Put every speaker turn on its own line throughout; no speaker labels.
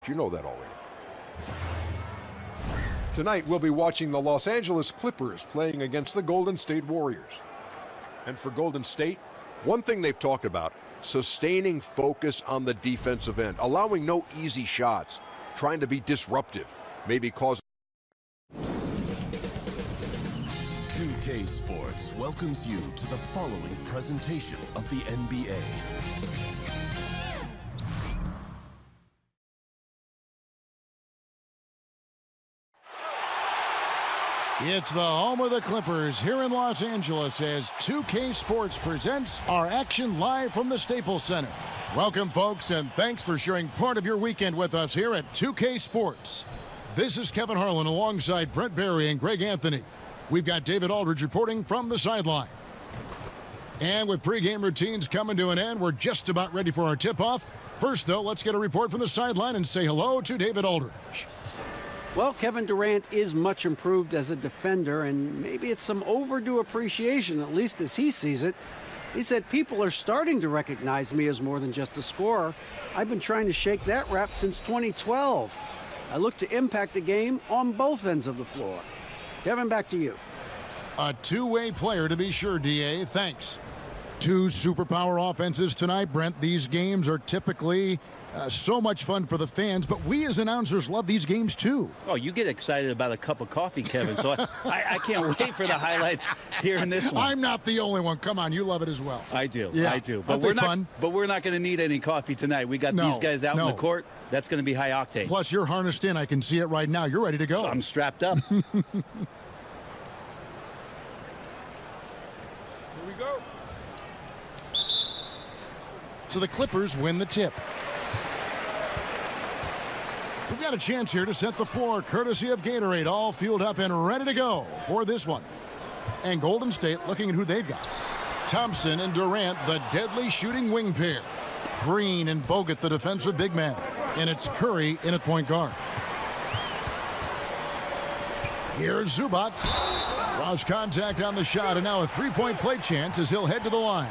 you know that already. Tonight, we'll be watching the Los Angeles Clippers playing against the Golden State Warriors. And for Golden State, one thing they've talked about, sustaining focus on the defensive end, allowing no easy shots, trying to be disruptive, maybe cause.
2K Sports welcomes you to the following presentation of the NBA.
It's the home of the Clippers here in Los Angeles as 2K Sports presents our action live from the Staples Center. Welcome, folks, and thanks for sharing part of your weekend with us here at 2K Sports. This is Kevin Harlan alongside Brent Barry and Greg Anthony. We've got David Aldridge reporting from the sideline. And with pregame routines coming to an end, we're just about ready for our tip-off. First, though, let's get a report from the sideline and say hello to David Aldridge.
Well, Kevin Durant is much improved as a defender, and maybe it's some overdue appreciation, at least as he sees it. He said, people are starting to recognize me as more than just a scorer. I've been trying to shake that rap since 2012. I look to impact the game on both ends of the floor. Kevin, back to you.
A two-way player to be sure, DA. Thanks. Two superpower offenses tonight, Brent. These games are typically so much fun for the fans, but we as announcers love these games too.
Oh, you get excited about a cup of coffee, Kevin, so I can't wait for the highlights here in this one.
I'm not the only one. Come on, you love it as well.
I do.
Yeah.
I do.
But we're not
going to need any coffee tonight. We got these guys out in the court. That's going to be high octane.
Plus, you're harnessed in. I can see it right now. You're ready to go.
So I'm strapped up.
Here we go.
So the Clippers win the tip. We've got a chance here to set the floor, courtesy of Gatorade, all fueled up and ready to go for this one. And Golden State looking at who they've got. Thompson and Durant, the deadly shooting wing pair. Green and Bogut, the defensive big man. And it's Curry in at point guard. Here's Zubac. Draws contact on the shot, and now a three-point play chance as he'll head to the line.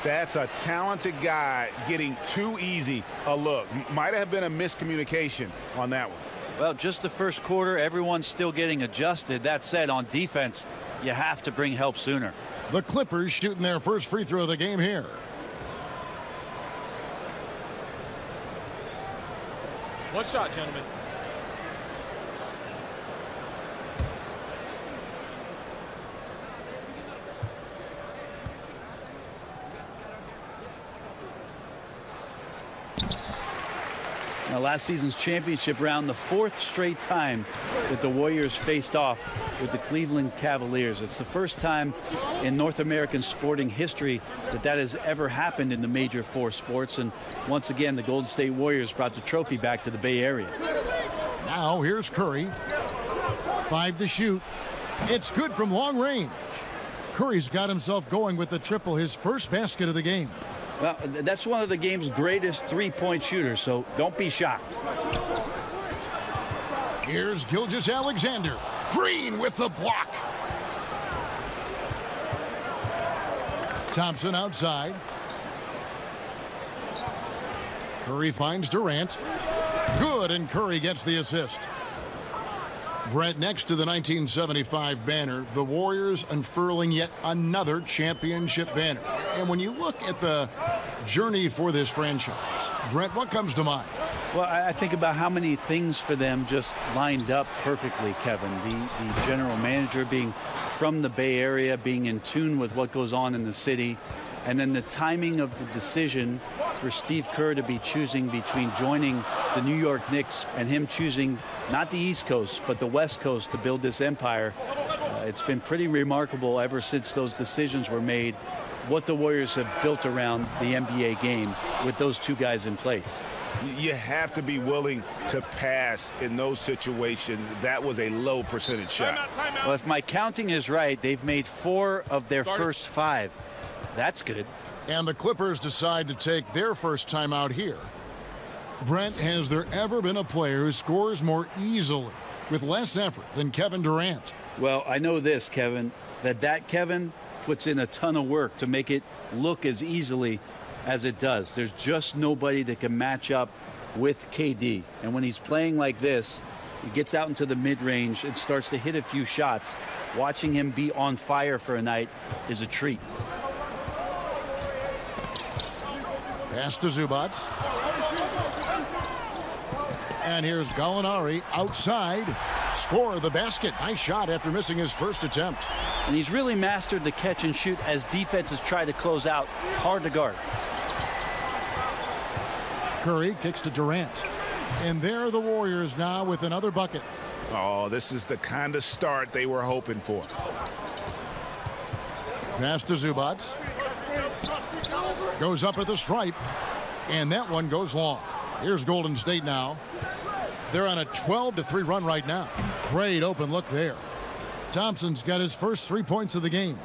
That's a talented guy getting too easy a look. Might have been a miscommunication on that one.
Well, just the first quarter, everyone's still getting adjusted. That said, on defense, you have to bring help sooner.
The Clippers shooting their first free throw of the game here.
One shot, gentlemen.
Now, last season's championship round, the fourth straight time that the Warriors faced off with the Cleveland Cavaliers. It's the first time in North American sporting history that has ever happened in the major four sports. And once again, the Golden State Warriors brought the trophy back to the Bay Area.
Now here's Curry. 5 to shoot. It's good from long range. Curry's got himself going with the triple, his first basket of the game.
Well, that's one of the game's greatest three-point shooters, so don't be shocked.
Here's Gilgeous-Alexander. Green with the block. Thompson outside. Curry finds Durant. Good, and Curry gets the assist. Brent, next to the 1975 banner, the Warriors unfurling yet another championship banner. And when you look at the journey for this franchise, Brent, what comes to mind?
Well, I think about how many things for them just lined up perfectly, Kevin. The general manager being from the Bay Area, being in tune with what goes on in the city, and then the timing of the decision for Steve Kerr to be choosing between joining the New York Knicks and him choosing not the East Coast, but the West Coast to build this empire. It's been pretty remarkable ever since those decisions were made, what the Warriors have built around the NBA game with those two guys in place.
You have to be willing to pass in those situations. That was a low percentage shot.
Well, if my counting is right, they've made 4 of their first 5. That's good.
And the Clippers decide to take their first time out here. Brent, has there ever been a player who scores more easily with less effort than Kevin Durant?
Well, I know this, Kevin, that Kevin puts in a ton of work to make it look as easily as it does. There's just nobody that can match up with KD. And when he's playing like this, he gets out into the mid-range and starts to hit a few shots. Watching him be on fire for a night is a treat.
Pass to Zubac. And here's Gallinari outside. Score the basket. Nice shot after missing his first attempt.
And he's really mastered the catch and shoot as defenses try to close out. Hard to guard.
Curry kicks to Durant. And there are the Warriors now with another bucket.
Oh, this is the kind of start they were hoping for.
Pass to Zubac. Goes up at the stripe. And that one goes long. Here's Golden State now. They're on a 12-3 run right now. Great open look there. Thompson's got his first 3 points of the game.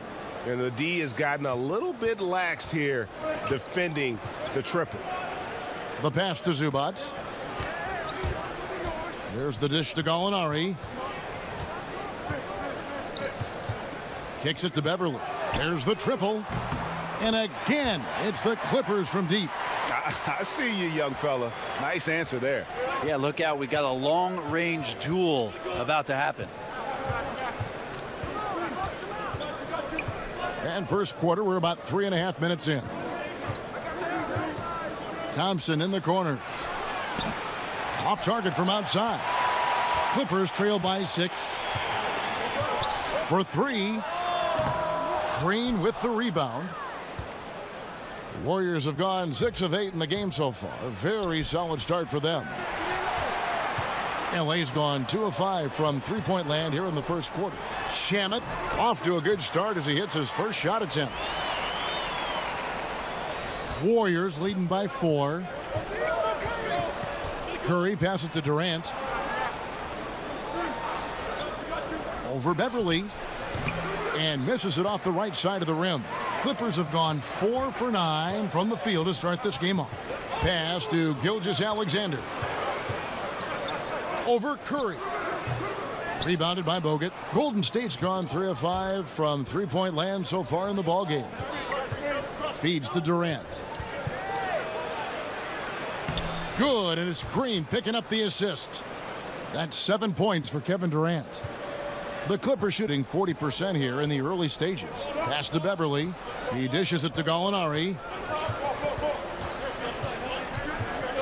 And the D has gotten a little bit laxed here defending the triple.
The pass to Zubac. There's the dish to Gallinari. Kicks it to Beverly. There's the triple. And again, it's the Clippers from deep.
I see you, young fella. Nice answer there.
Yeah, look out. We got a long-range duel about to happen.
And first quarter, we're about 3.5 minutes in. Thompson in the corner. Off target from outside. Clippers trail by 6. For 3. Green with the rebound. Warriors have gone 6 of 8 in the game so far. A very solid start for them. LA's gone 2 of 5 from three-point land here in the first quarter. Shamet off to a good start as he hits his first shot attempt. Warriors leading by 4. Curry passes to Durant. Over Beverly. And misses it off the right side of the rim. Clippers have gone 4 for 9 from the field to start this game off. Pass to Gilgeous-Alexander. Over Curry. Rebounded by Bogut. Golden State's gone 3 of 5 from three-point land so far in the ballgame. Feeds to Durant. Good, and it's Green picking up the assist. That's 7 points for Kevin Durant. The Clippers shooting 40% here in the early stages. Pass to Beverly. He dishes it to Gallinari.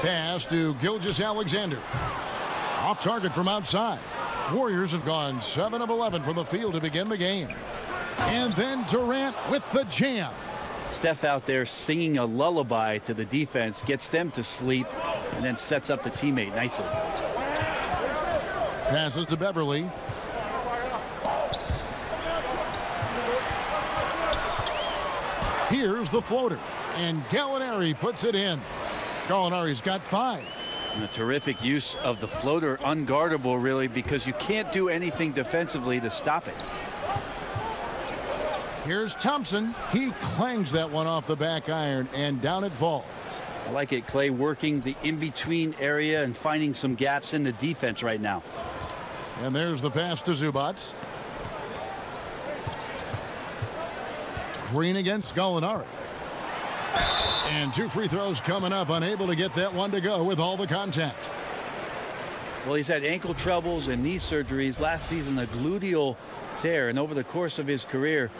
Pass to Gilgeous-Alexander. Off target from outside. Warriors have gone 7 of 11 from the field to begin the game. And then Durant with the jam.
Steph out there singing a lullaby to the defense, gets them to sleep, and then sets up the teammate nicely.
Passes to Beverly. Here's the floater, and Gallinari puts it in. Gallinari's got 5.
And a terrific use of the floater, unguardable really, because you can't do anything defensively to stop it.
Here's Thompson. He clangs that one off the back iron, and down it falls.
I like it, Clay, working the in-between area and finding some gaps in the defense right now.
And there's the pass to Zubac. Green against Gallinari. And 2 free throws coming up, unable to get that one to go with all the contact.
Well, he's had ankle troubles and knee surgeries. Last season, a gluteal tear. And over the course of his career,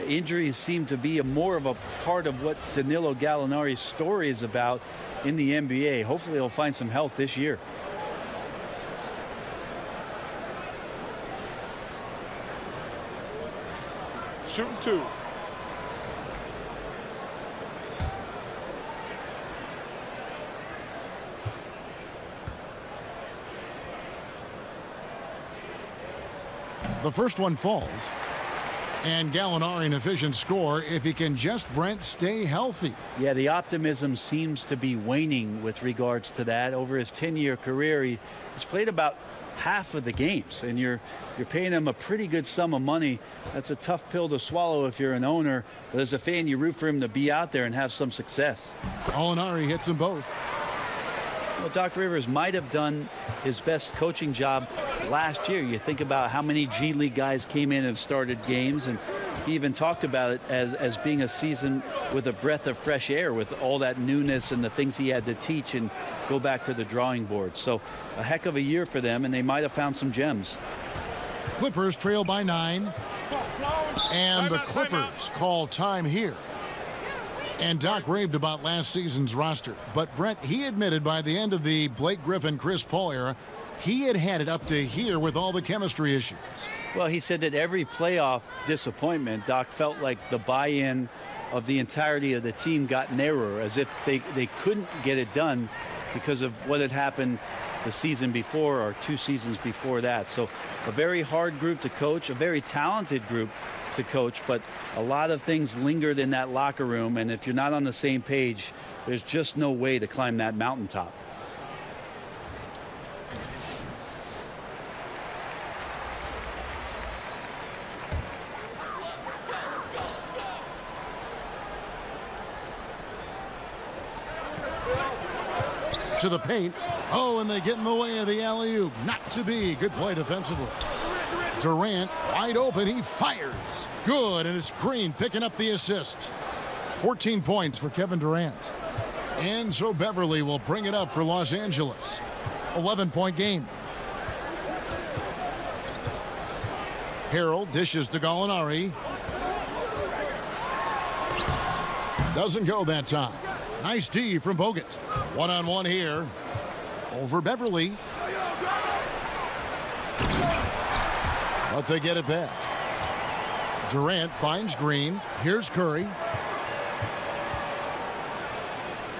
injuries seem to be more of a part of what Danilo Gallinari's story is about in the NBA. Hopefully, he'll find some health this year.
Shooting 2.
The first one falls. And Gallinari an efficient score if he can just, Brent, stay healthy.
Yeah, the optimism seems to be waning with regards to that. Over his 10-year career, he's played about half of the games, and you're paying him a pretty good sum of money. That's a tough pill to swallow if you're an owner, but as a fan, you root for him to be out there and have some success.
Gallinari hits them both.
Well, Doc Rivers might have done his best coaching job last year. You think about how many G League guys came in and started games, and He even talked about it as being a season with a breath of fresh air, with all that newness and the things he had to teach and go back to the drawing board. So a heck of a year for them, and they might have found some gems.
Clippers trail by 9. And the Clippers call time here. And Doc raved about last season's roster. But, Brent, he admitted by the end of the Blake Griffin, Chris Paul era, he had it up to here with all the chemistry issues.
Well, he said that every playoff disappointment, Doc felt like the buy-in of the entirety of the team got narrower, as if they couldn't get it done because of what had happened the season before or 2 seasons before that. So a very hard group to coach, a very talented group to coach, but a lot of things lingered in that locker room, and if you're not on the same page, there's just no way to climb that mountaintop.
To the paint. Oh, and they get in the way of the alley-oop. Not to be. Good play defensively. Durant wide open. He fires. Good, and it's Green picking up the assist. 14 points for Kevin Durant. And so Beverly will bring it up for Los Angeles. 11-point game. Harrell dishes to Gallinari. Doesn't go that time. Nice D from Bogut. One-on-one here. Over Beverly. But they get it back. Durant finds Green. Here's Curry.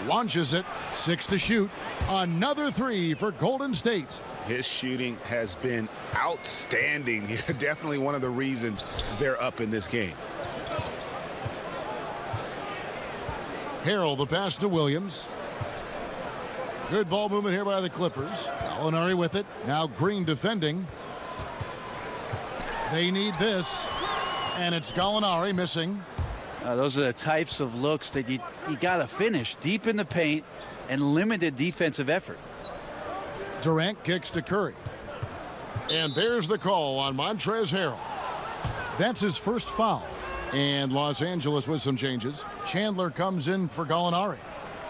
Launches it. 6 to shoot. Another 3 for Golden State.
His shooting has been outstanding here. Definitely one of the reasons they're up in this game.
Harrell the pass to Williams. Good ball movement here by the Clippers. Gallinari with it. Now Green defending. They need this. And it's Gallinari missing.
Those are the types of looks that you got to finish deep in the paint and limited defensive effort.
Durant kicks to Curry. And there's the call on Montrezl Harrell. That's his first foul. And Los Angeles with some changes. Chandler comes in for Gallinari.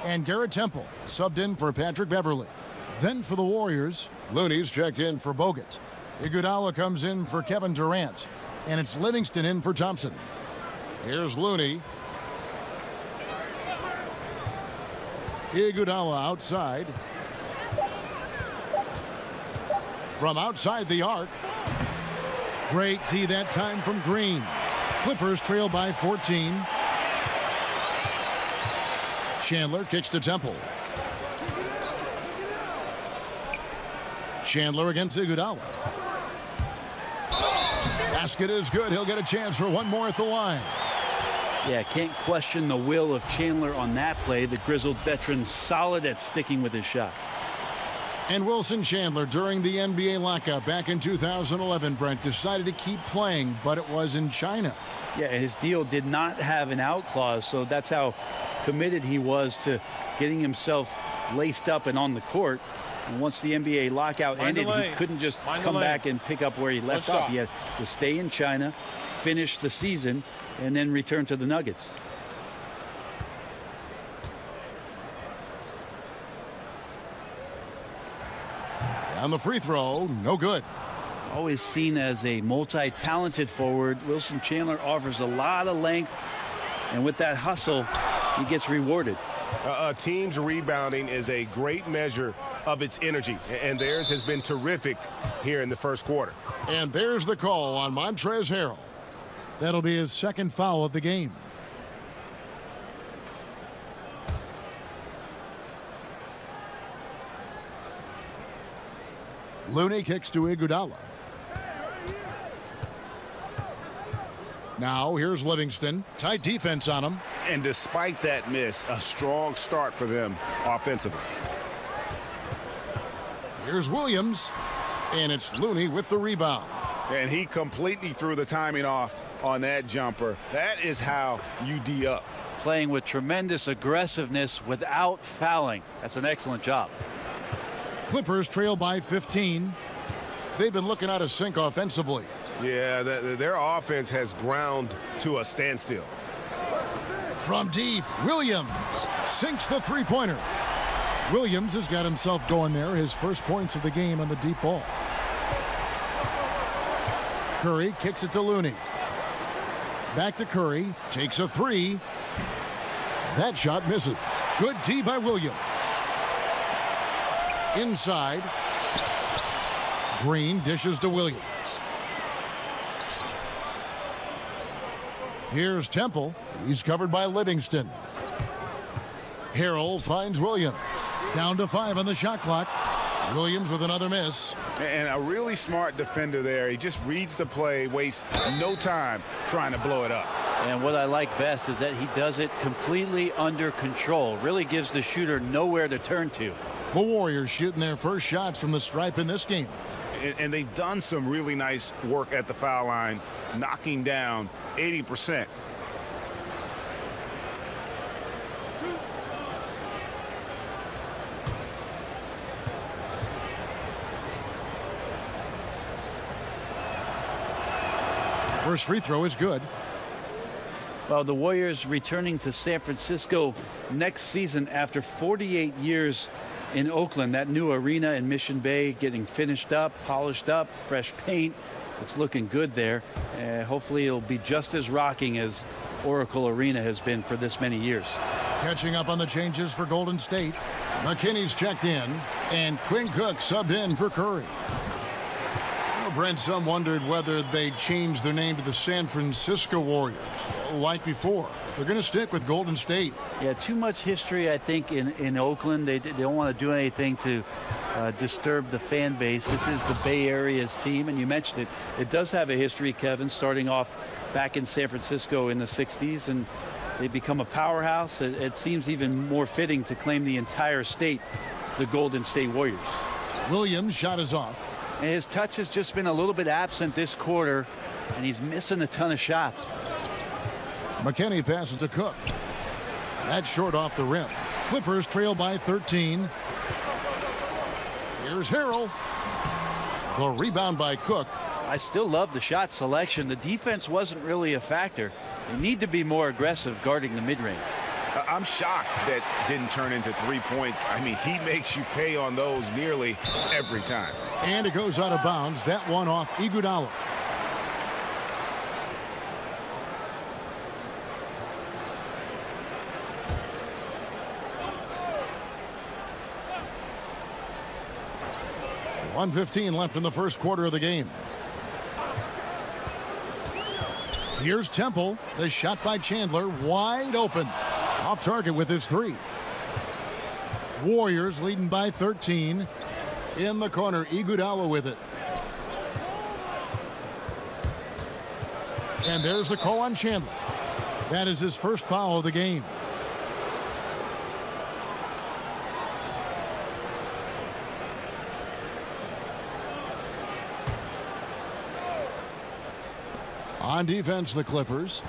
And Garrett Temple subbed in for Patrick Beverly. Then for the Warriors, Looney's checked in for Bogut. Iguodala comes in for Kevin Durant. And it's Livingston in for Thompson. Here's Looney. Iguodala outside. From outside the arc. Great D that time from Green. Clippers trail by 14. Chandler kicks to Temple. Chandler against Iguodala. Basket is good. He'll get a chance for one more at the line.
Yeah, can't question the will of Chandler on that play. The grizzled veteran solid at sticking with his shot.
And Wilson Chandler, during the NBA lockout back in 2011, Brent, decided to keep playing, but it was in China.
Yeah, his deal did not have an out clause, so that's how committed he was to getting himself laced up and on the court. And once the NBA lockout ended, he couldn't just come back and pick up where he left off. He had to stay in China, finish the season, and then return to the Nuggets.
On the free throw, no good.
Always seen as a multi-talented forward, Wilson Chandler offers a lot of length, and with that hustle, he gets rewarded.
A team's rebounding is a great measure of its energy, and theirs has been terrific here in the first quarter.
And there's the call on Montrezl Harrell. That'll be his second foul of the game. Looney kicks to Iguodala. Now here's Livingston. Tight defense on him.
And despite that miss, a strong start for them offensively.
Here's Williams. And it's Looney with the rebound.
And he completely threw the timing off on that jumper. That is how you D up.
Playing with tremendous aggressiveness without fouling. That's an excellent job.
Clippers trail by 15. They've been looking out of sync offensively.
Yeah, their offense has ground to a standstill.
From deep, Williams sinks the three-pointer. Williams has got himself going there, his first points of the game on the deep ball. Curry kicks it to Looney. Back to Curry, takes a three. That shot misses. Good D by Williams. Inside. Green dishes to Williams. Here's Temple. He's covered by Livingston. Harrell finds Williams. Down to 5 on the shot clock. Williams with another miss.
And a really smart defender there. He just reads the play, wastes no time trying to blow it up.
And what I like best is that he does it completely under control. Really gives the shooter nowhere to turn to.
The Warriors shooting their first shots from the stripe in this game.
And they've done some really nice work at the foul line, knocking down 80%.
First free throw is good.
Well, the Warriors returning to San Francisco next season after 48 years in Oakland. That new arena in Mission Bay getting finished up, polished up, fresh paint. It's looking good there. Hopefully it'll be just as rocking as Oracle Arena has been for this many years.
Catching up on the changes for Golden State. McKinney's checked in, and Quinn Cook subbed in for Curry. Brent, some wondered whether they'd change their name to the San Francisco Warriors like before. They're going to stick with Golden State.
Yeah, too much history, I think, in Oakland. They don't want to do anything to disturb the fan base. This is the Bay Area's team, and you mentioned it. It does have a history, Kevin, starting off back in San Francisco in the 60s, and they become a powerhouse. It seems even more fitting to claim the entire state, the Golden State Warriors.
Williams' shot is off.
And his touch has just been a little bit absent this quarter, and he's missing a ton of shots.
McKinney passes to Cook. That's short off the rim. Clippers trail by 13. Here's Harrell. The rebound by Cook.
I still love the shot selection. The defense wasn't really a factor. They need to be more aggressive guarding the mid-range.
I'm shocked that didn't turn into 3 points. I mean, he makes you pay on those nearly every time.
And it goes out of bounds. That one off Iguodala. .115 left in the first quarter of the game. Here's Temple. The shot by Chandler, wide open. Off target with his three. Warriors leading by 13. In the corner, Iguodala with it. And there's the call on Chandler. That is his first foul of the game. On defense, the Clippers.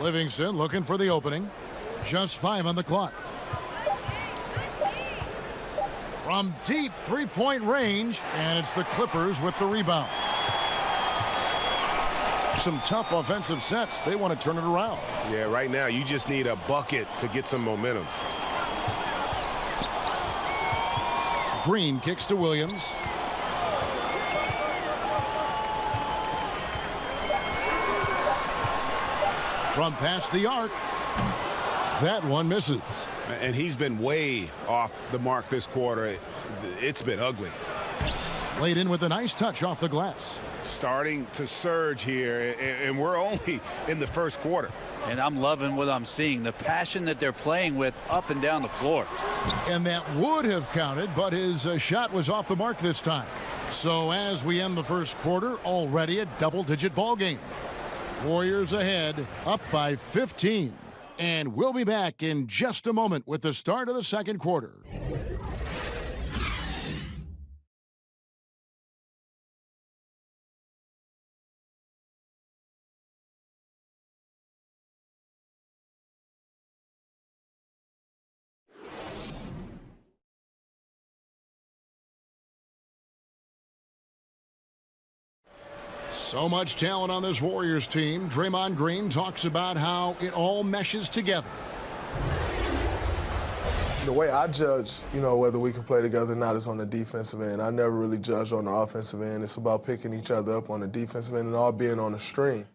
Livingston looking for the opening. Just 5 on the clock. From deep three-point range, and it's the Clippers with the rebound. Some tough offensive sets. They want to turn it around.
Yeah, right now you just need a bucket to get some momentum.
Green kicks to Williams. From past the arc. That one misses.
And he's been way off the mark this quarter. It's been ugly.
Laid in with a nice touch off the glass.
Starting to surge here, and we're only in the first quarter.
And I'm loving what I'm seeing. The passion that they're playing with up and down the floor.
And that would have counted, but his shot was off the mark this time. So as we end the first quarter, already a double-digit ball game. Warriors ahead, up by 15. And we'll be back in just a moment with the start of the second quarter. So much talent on this Warriors team. Draymond Green talks about how it all meshes together.
The way I judge, whether we can play together or not is on the defensive end. I never really judge on the offensive end. It's about picking each other up on the defensive end and all being on the string.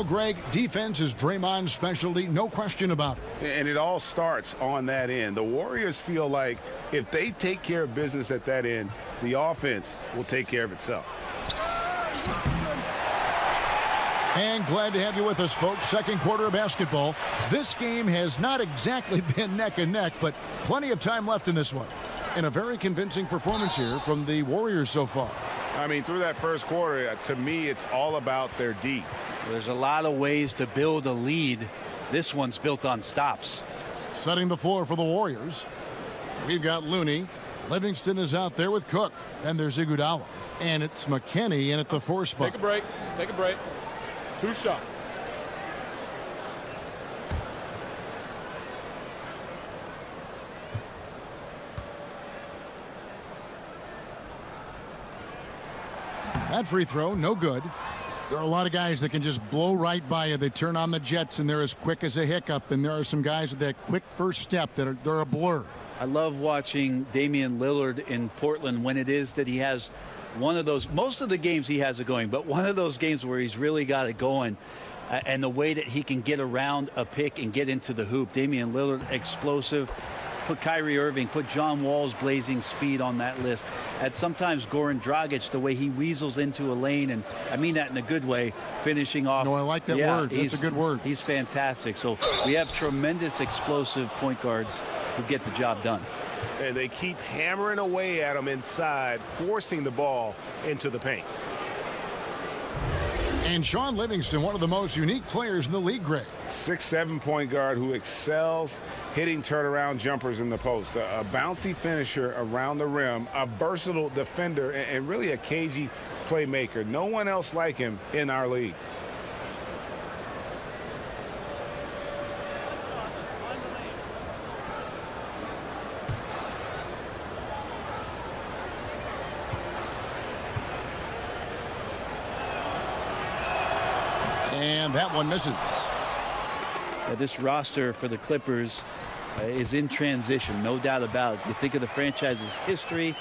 Greg, defense is Draymond's specialty, no question about it.
And it all starts on that end. The Warriors feel like if they take care of business at that end, the offense will take care of itself.
And glad to have you with us, folks. Second quarter of basketball. This game has not exactly been neck and neck, but plenty of time left in this one. And a very convincing performance here from the Warriors so far.
I mean, through that first quarter, to me, it's all about their D.
There's a lot of ways to build a lead. This one's built on stops.
Setting the floor for the Warriors. We've got Looney. Livingston is out there with Cook. And there's Iguodala. And it's McKinney in at the 4 spot.
Take a break. Take a break. 2 shots.
That free throw, no good. There are a lot of guys that can just blow right by you. They turn on the jets, and they're as quick as a hiccup. And there are some guys with that quick first step that they're a blur.
I love watching Damian Lillard in Portland when it is that he has one of those. Most of the games he has it going, but one of those games where he's really got it going. And the way that he can get around a pick and get into the hoop. Damian Lillard, explosive. Put Kyrie Irving, put John Wall's blazing speed on that list. And sometimes Goran Dragic, the way he weasels into a lane, and I mean that in a good way, finishing off.
No, I like that word. That's a good word.
He's fantastic. So we have tremendous explosive point guards who get the job done.
And they keep hammering away at him inside, forcing the ball into the paint.
And Sean Livingston, one of the most unique players in the league, Greg.
6'7" point guard who excels hitting turnaround jumpers in the post. A bouncy finisher around the rim, a versatile defender, and really a cagey playmaker. No one else like him in our league.
And that one misses.
This roster for the Clippers is in transition, no doubt about it. You think of the franchise's history,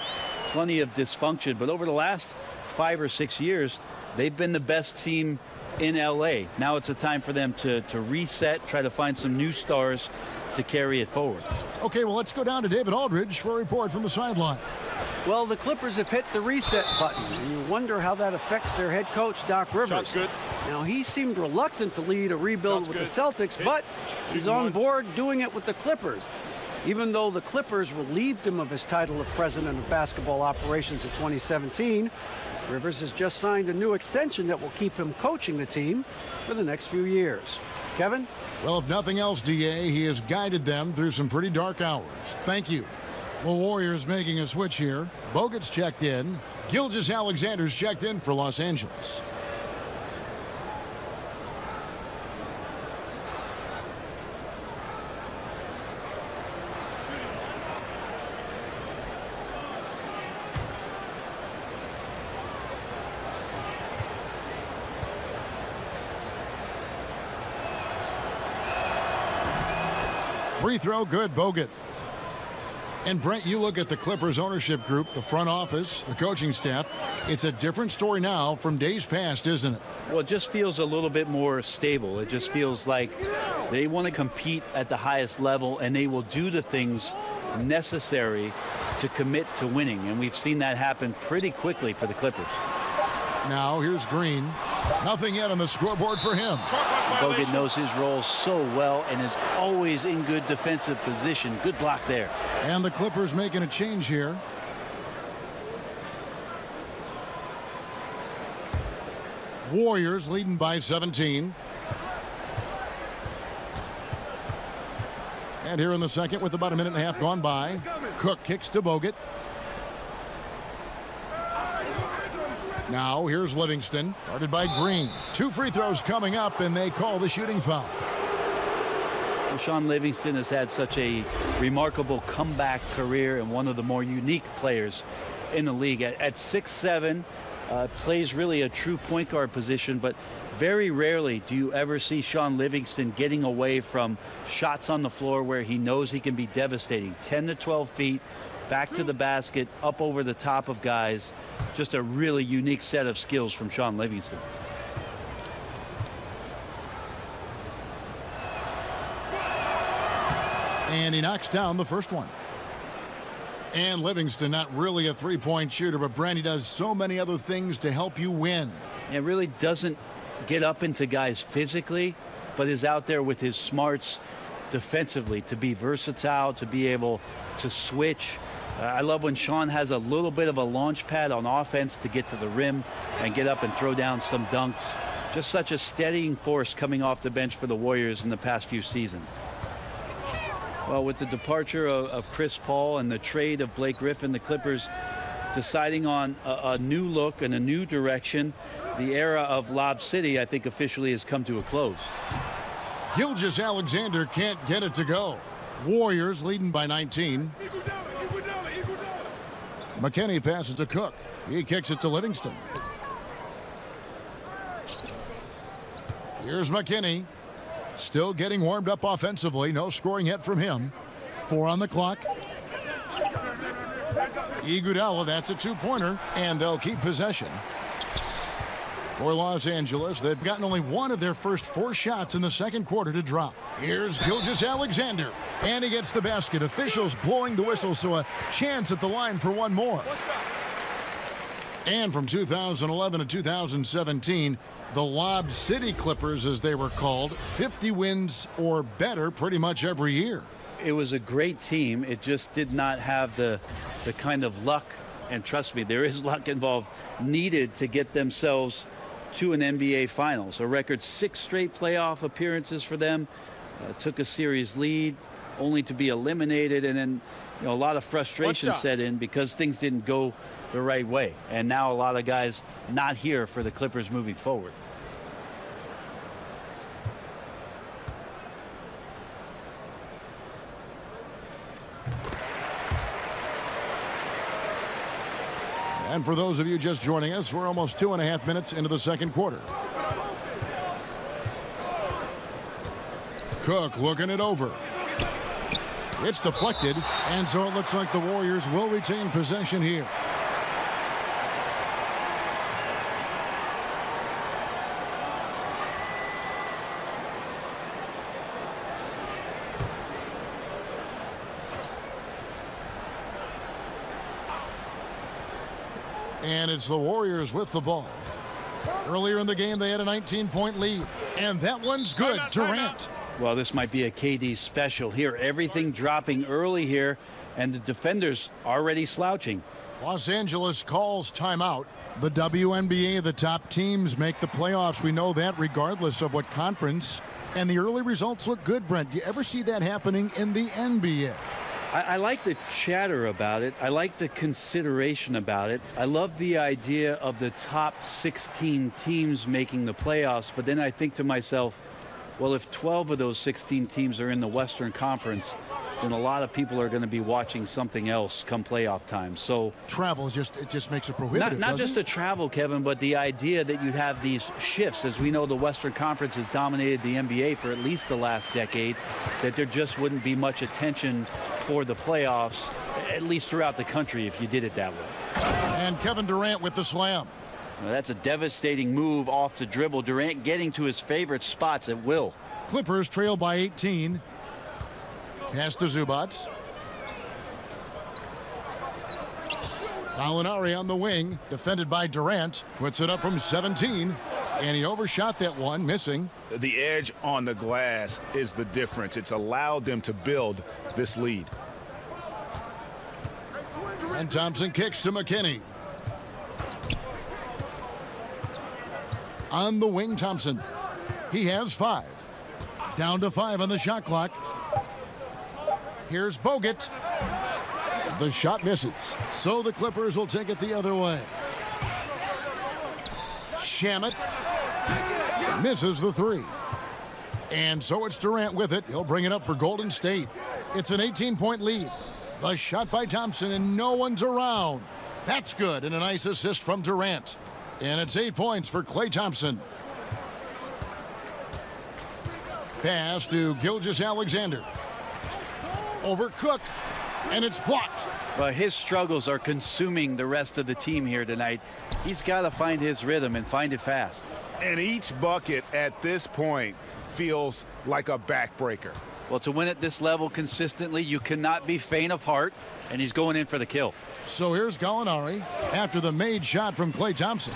plenty of dysfunction, but over the last 5 or 6 years, they've been the best team in L.A. Now it's a time for them to reset, try to find some new stars to carry it forward.
Okay, well, let's go down to David Aldridge for a report from the sideline.
Well, the Clippers have hit the reset button, and you wonder how that affects their head coach, Doc Rivers.
Shot's good.
Now, he seemed reluctant to lead a rebuild
Shot's
with
good.
the Celtics, but he's
Shooting
on
one.
board doing it with the Clippers. Even though the Clippers relieved him of his title of president of basketball operations in 2017, Rivers has just signed a new extension that will keep him coaching the team for the next few years. Kevin?
Well, if nothing else, DA, he has guided them through some pretty dark hours. Thank you. The Warriors making a switch here. Bogut's checked in. Gilgeous-Alexander's checked in for Los Angeles. Free throw, good, Bogut. And Brent, you look at the Clippers ownership group, the front office, the coaching staff. It's a different story now from days past, isn't it?
Well, it just feels a little bit more stable. It just feels like they want to compete at the highest level, and they will do the things necessary to commit to winning. And we've seen that happen pretty quickly for the Clippers.
Now here's Green. Nothing yet on the scoreboard for him.
Bogut knows his role so well and is always in good defensive position. Good block there.
And the Clippers making a change here. Warriors leading by 17. And here in the second with about a minute and a half gone by. Cook kicks to Bogut. Now here's Livingston, guarded by Green. 2 free throws coming up, and they call the shooting foul.
Well, Sean Livingston has had such a remarkable comeback career and one of the more unique players in the league. At 6'7", plays really a true point guard position, but very rarely do you ever see Sean Livingston getting away from shots on the floor where he knows he can be devastating. 10 to 12 feet, back to the basket, up over the top of guys. Just a really unique set of skills from Sean Livingston.
And he knocks down the first one. And Livingston, not really a three-point shooter, but Brent, he does so many other things to help you win.
It really doesn't get up into guys physically, but is out there with his smarts defensively to be versatile, to be able to switch. I love when Sean has a little bit of a launch pad on offense to get to the rim and get up and throw down some dunks. Just such a steadying force coming off the bench for the Warriors in the past few seasons. Well, with the departure of Chris Paul and the trade of Blake Griffin, the Clippers deciding on a new look and a new direction. The era of Lob City, I think, officially has come to a close.
Gilgeous-Alexander can't get it to go. Warriors leading by 19. McKinney passes to Cook. He kicks it to Livingston. Here's McKinney. Still getting warmed up offensively. No scoring yet from him. 4 on the clock. Iguodala, that's a two-pointer, and they'll keep possession. For Los Angeles, they've gotten only one of their first 4 shots in the second quarter to drop. Here's Gilgeous-Alexander, and he gets the basket. Officials blowing the whistle, so a chance at the line for one more. And from 2011 to 2017, the Lob City Clippers, as they were called, 50 wins or better pretty much every year.
It was a great team. It just did not have the kind of luck, and trust me, there is luck involved, needed to get themselves to an NBA Finals. A record 6 straight playoff appearances for them. Took a series lead only to be eliminated, and then a lot of frustration set in because things didn't go the right way. And now a lot of guys not here for the Clippers moving forward.
And for those of you just joining us, we're almost 2.5 minutes into the second quarter. Cook looking it over. It's deflected, and so it looks like the Warriors will retain possession here. And it's the Warriors with the ball. Earlier in the game, they had a 19-point lead. And that one's good. Durant.
Well, this might be a KD special here. Everything dropping early here, and the defenders already slouching.
Los Angeles calls timeout. The WNBA, the top teams make the playoffs. We know that regardless of what conference. And the early results look good, Brent. Do you ever see that happening in the NBA?
I like the chatter about it. I like the consideration about it. I love the idea of the top 16 teams making the playoffs. But then I think to myself, well, if 12 of those 16 teams are in the Western Conference, then a lot of people are going to be watching something else come playoff time. So
travel just makes it prohibitive.
Not just the travel, Kevin, but the idea that you have these shifts. As we know, the Western Conference has dominated the NBA for at least the last decade, that there just wouldn't be much attention for the playoffs, at least throughout the country, if you did it that way.
And Kevin Durant with the slam.
Well, that's a devastating move off the dribble. Durant getting to his favorite spots at will.
Clippers trail by 18. Pass to Zubac. Gallinari on the wing, defended by Durant. Puts it up from 17. And he overshot that one, missing.
The edge on the glass is the difference. It's allowed them to build this lead.
And Thompson kicks to McKinney. On the wing, Thompson. He has 5. Down to 5 on the shot clock. Here's Bogut. The shot misses. So the Clippers will take it the other way. Shamet misses the 3. And so it's Durant with it. He'll bring it up for Golden State. It's an 18-point lead. The shot by Thompson, and no one's around. That's good, and a nice assist from Durant. And it's 8 points for Klay Thompson. Pass to Gilgeous-Alexander. Over Cook, and it's blocked.
Well, his struggles are consuming the rest of the team here tonight. He's got to find his rhythm and find it fast.
And each bucket at this point feels like a backbreaker.
Well, to win at this level consistently, you cannot be faint of heart, and he's going in for the kill.
So here's Gallinari after the made shot from Klay Thompson.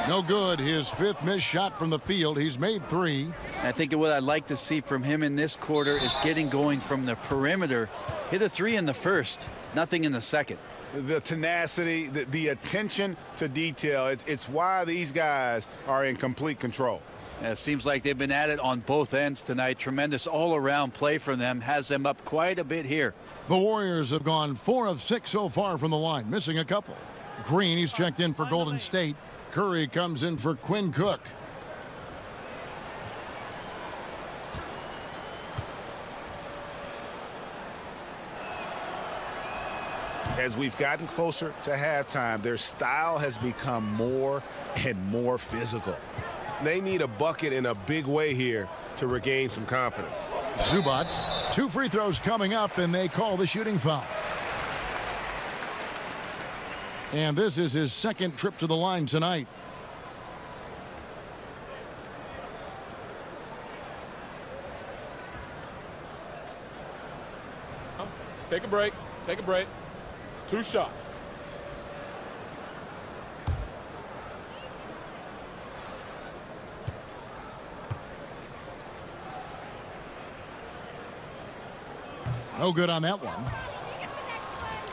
No good. His 5th missed shot from the field. He's made 3.
I think what I'd like to see from him in this quarter is getting going from the perimeter. Hit a 3 in the first, nothing in the second.
The tenacity, the attention to detail, it's why these guys are in complete control.
It seems like they've been at it on both ends tonight. Tremendous all-around play from them. Has them up quite a bit here.
The Warriors have gone 4 of 6 so far from the line, missing a couple. Green, he's checked in for Golden State. Curry comes in for Quinn Cook.
As we've gotten closer to halftime, their style has become more and more physical. They need a bucket in a big way here to regain some confidence.
Zubac, 2 free throws coming up, and they call the shooting foul. And this is his 2nd trip to the line tonight.
Take a break. Take a break. 2 shots.
No good on that one.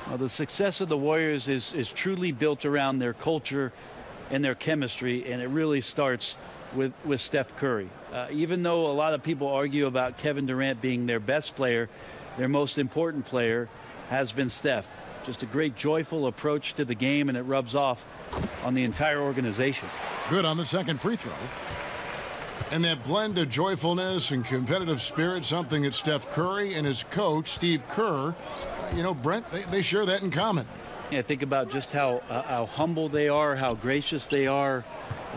Well, the success of the Warriors is truly built around their culture and their chemistry, and it really starts with Steph Curry. Even though a lot of people argue about Kevin Durant being their best player, their most important player has been Steph. Just a great, joyful approach to the game, and it rubs off on the entire organization.
Good on the 2nd free throw. And that blend of joyfulness and competitive spirit, something that Steph Curry and his coach, Steve Kerr, Brent, they share that in common.
Yeah, think about just how humble they are, how gracious they are,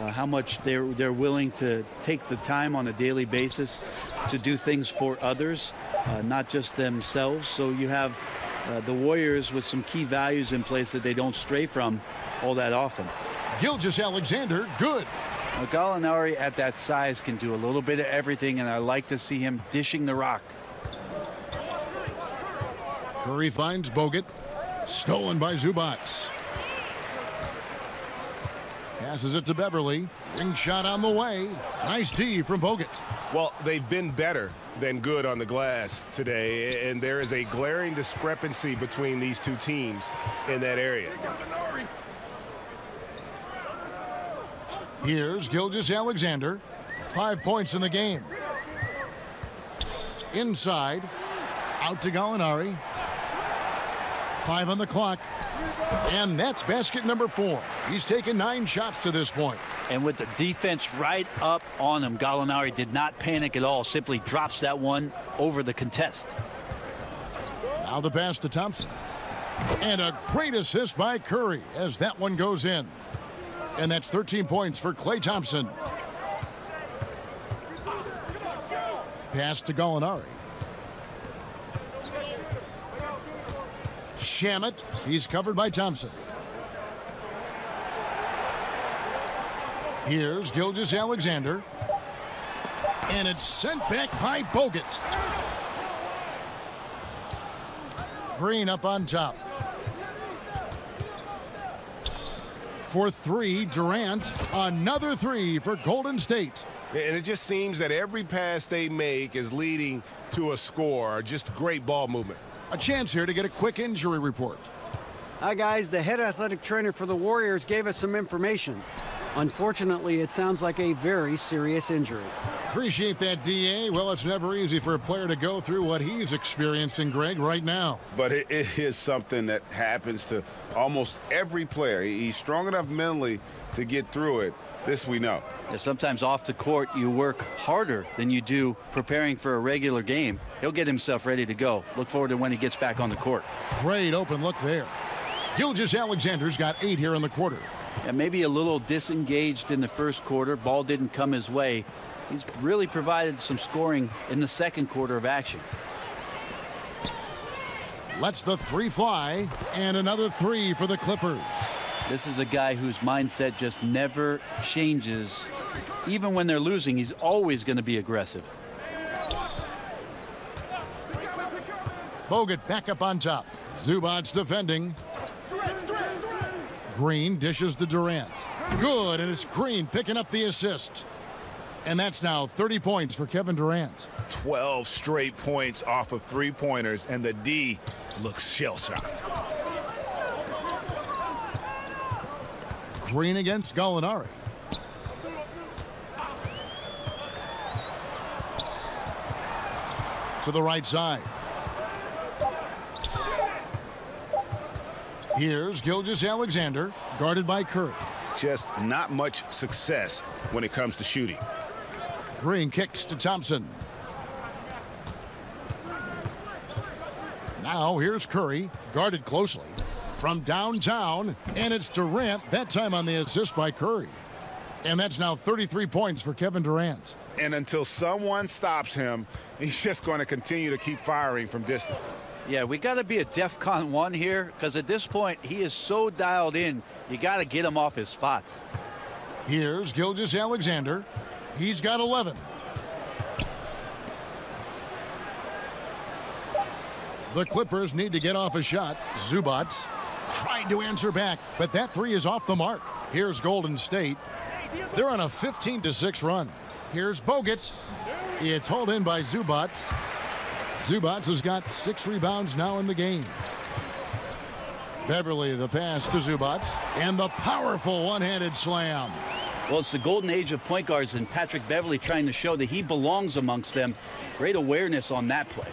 how much they're willing to take the time on a daily basis to do things for others, not just themselves. So you have the Warriors with some key values in place that they don't stray from all that often.
Gilgeous-Alexander, good.
Now, Gallinari at that size can do a little bit of everything, and I like to see him dishing the rock.
Curry finds Bogut. Stolen by Zubac. Passes it to Beverly. Ring shot on the way. Nice D from Bogut.
Well, they've been better than good on the glass today, and there is a glaring discrepancy between these two teams in that area.
Here's Gilgeous-Alexander. 5 points in the game. Inside. Out to Gallinari. 5 on the clock. And that's basket number 4. He's taken 9 shots to this point.
And with the defense right up on him, Gallinari did not panic at all. Simply drops that one over the contest.
Now the pass to Thompson. And a great assist by Curry as that one goes in. And that's 13 points for Klay Thompson. Pass to Gallinari. Shamet. He's covered by Thompson. Here's Gilgeous-Alexander. And it's sent back by Bogut. Green up on top. For 3, Durant. Another 3 for Golden State.
And it just seems that every pass they make is leading to a score. Just great ball movement.
A chance here to get a quick injury report.
Hi, guys. The head athletic trainer for the Warriors gave us some information. Unfortunately, it sounds like a very serious injury.
Appreciate that, DA. Well, it's never easy for a player to go through what he's experiencing, Greg, right now.
But it is something that happens to almost every player. He's strong enough mentally to get through it. This we know.
Yeah, sometimes off the court, you work harder than you do preparing for a regular game. He'll get himself ready to go. Look forward to when he gets back on the court.
Great open look there. Gilgeous-Alexander's got 8 here in the quarter.
And maybe a little disengaged in the first quarter. Ball didn't come his way. He's really provided some scoring in the second quarter of action.
Lets the three fly, and another three for the Clippers.
This is a guy whose mindset just never changes. Even when they're losing, he's always going to be aggressive.
Bogut back up on top. Zubac's defending. Green dishes to Durant. Good, and it's Green picking up the assist. And that's now 30 points for Kevin Durant.
12 straight points off of three-pointers, and the D looks shell-shocked.
Green against Gallinari. To the right side. Here's Gilgeous-Alexander, guarded by Curry.
Just not much success when it comes to shooting.
Green kicks to Thompson. Now here's Curry, guarded closely from downtown, and it's Durant, that time on the assist by Curry. And that's now 33 points for Kevin Durant.
And until someone stops him, he's just going to continue to keep firing from distance.
Yeah, we got to be a DEFCON 1 here, because at this point, he is so dialed in, you got to get him off his spots.
Here's Gilgeous-Alexander. He's got 11. The Clippers need to get off a shot. Zubac trying to answer back, but that three is off the mark. Here's Golden State. They're on a 15-6 run. Here's Bogut. It's hauled in by Zubac. Zubac has got 6 rebounds now in the game. Beverly the pass to Zubac, and the powerful one-handed slam.
Well, it's the golden age of point guards, and Patrick Beverly trying to show that he belongs amongst them. Great awareness on that play.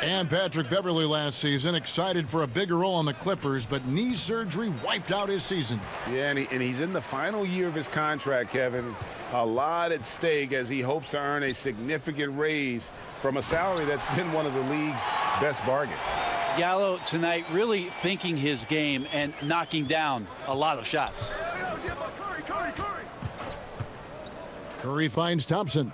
And Patrick Beverly last season excited for a bigger role on the Clippers, but knee surgery wiped out his season.
Yeah, and he's in the final year of his contract, Kevin. A lot at stake as he hopes to earn a significant raise from a salary that's been one of the league's best bargains.
Gallo tonight really thinking his game and knocking down a lot of shots.
Curry finds Thompson.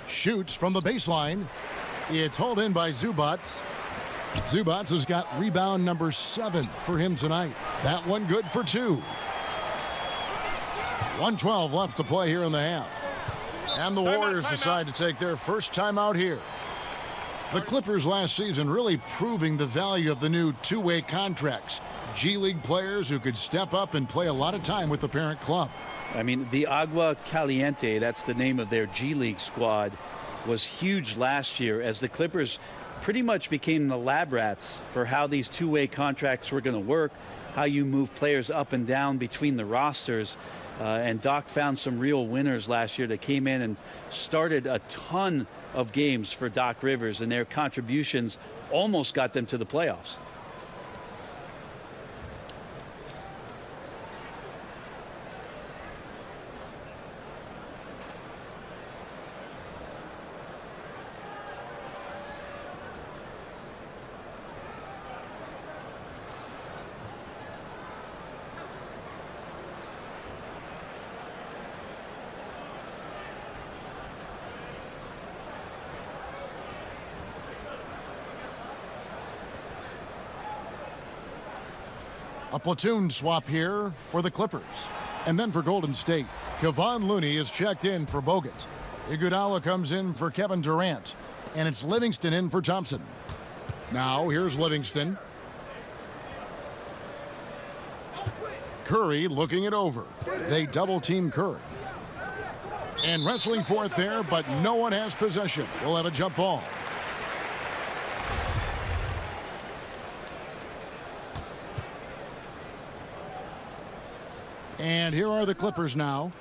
Shoots from the baseline. It's hauled in by Zubac. Zubac has got rebound number 7 for him tonight. That one good for 2. 1:12 left to play here in the half. And the Warriors decide to take their first time out here. The Clippers last season really proving the value of the new two-way contracts. G League players who could step up and play a lot of time with the parent club.
I mean, the Agua Caliente, that's the name of their G League squad, was huge last year as the Clippers pretty much became the lab rats for how these two-way contracts were going to work, how you move players up and down between the rosters. And Doc found some real winners last year that came in and started a ton of games for Doc Rivers, and their contributions almost got them to the playoffs.
A platoon swap here for the Clippers. And then for Golden State, Kevon Looney is checked in for Bogut. Iguodala comes in for Kevin Durant. And it's Livingston in for Thompson. Now here's Livingston. Curry looking it over. They double-team Curry. And wrestling for it there, but no one has possession. We'll have a jump ball. And here are the Clippers now.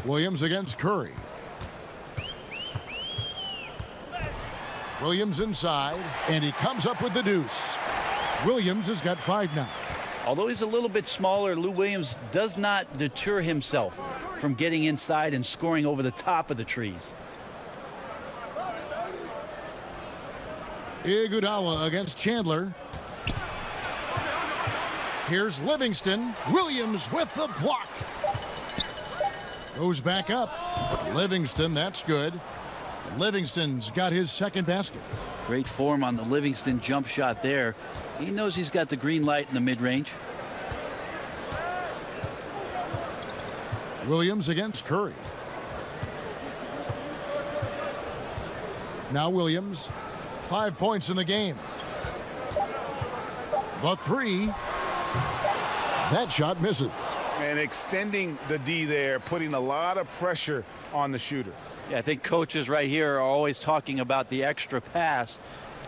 Williams against Curry. Williams inside, and he comes up with the deuce. Williams has got 5 now.
Although he's a little bit smaller, Lou Williams does not deter himself from getting inside and scoring over the top of the trees.
Iguodala against Chandler. Here's Livingston. Williams with the block. Goes back up. Livingston, that's good. Livingston's got his second basket.
Great form on the Livingston jump shot there. He knows he's got the green light in the mid-range.
Williams against Curry. Now Williams, 5 points in the game. The three. That shot misses.
And extending the D there, putting a lot of pressure on the shooter.
Yeah, I think coaches right here are always talking about the extra pass,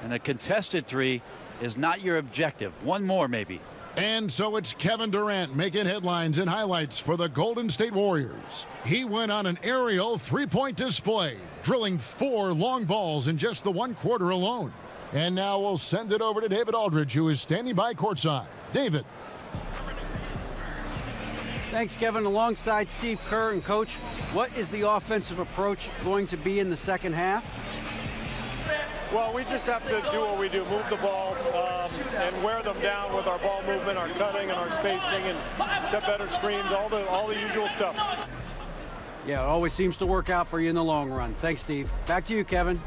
and a contested three is not your objective. One more, maybe.
And so it's Kevin Durant making headlines and highlights for the Golden State Warriors. He went on an aerial three-point display, drilling 4 long balls in just the 1 quarter alone. And now we'll send it over to David Aldridge, who is standing by courtside. David.
Thanks, Kevin. Alongside Steve Kerr and Coach, what is the offensive approach going to be in the second half?
Well, we just have to do what we do, move the ball and wear them down with our ball movement, our cutting, and our spacing, and set better screens, all the usual stuff.
Yeah, it always seems to work out for you in the long run. Thanks, Steve. Back to you, Kevin.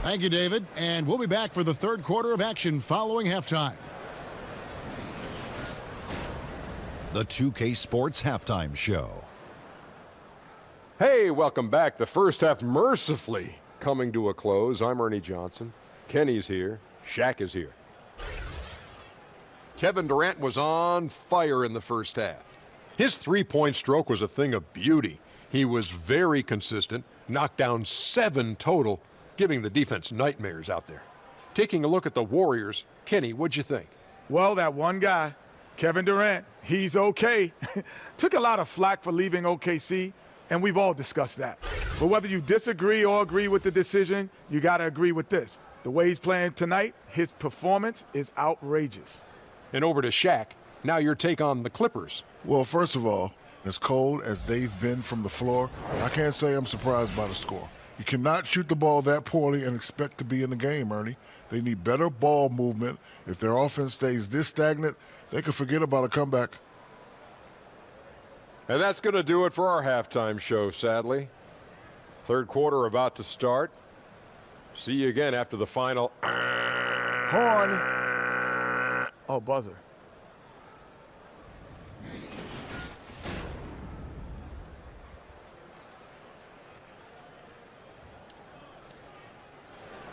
Thank you, David. And we'll be back for the third quarter of action following halftime.
The 2K Sports Halftime Show.
Hey, welcome back. The first half mercifully coming to a close. I'm Ernie Johnson. Kenny's here. Shaq is here. Kevin Durant was on fire in the first half. His three-point stroke was a thing of beauty. He was very consistent, knocked down 7 total, giving the defense nightmares out there. Taking a look at the Warriors, Kenny, what'd you think?
Well, that one guy, Kevin Durant, he's okay. Took a lot of flack for leaving OKC, and we've all discussed that. But whether you disagree or agree with the decision, you got to agree with this. The way he's playing tonight, his performance is outrageous.
And over to Shaq. Now your take on the Clippers.
Well, first of all, as cold as they've been from the floor, I can't say I'm surprised by the score. You cannot shoot the ball that poorly and expect to be in the game, Ernie. They need better ball movement. If their offense stays this stagnant, they could forget about a comeback.
And that's going to do it for our halftime show, sadly. Third quarter about to start. See you again after the final.
Horn. Oh, buzzer.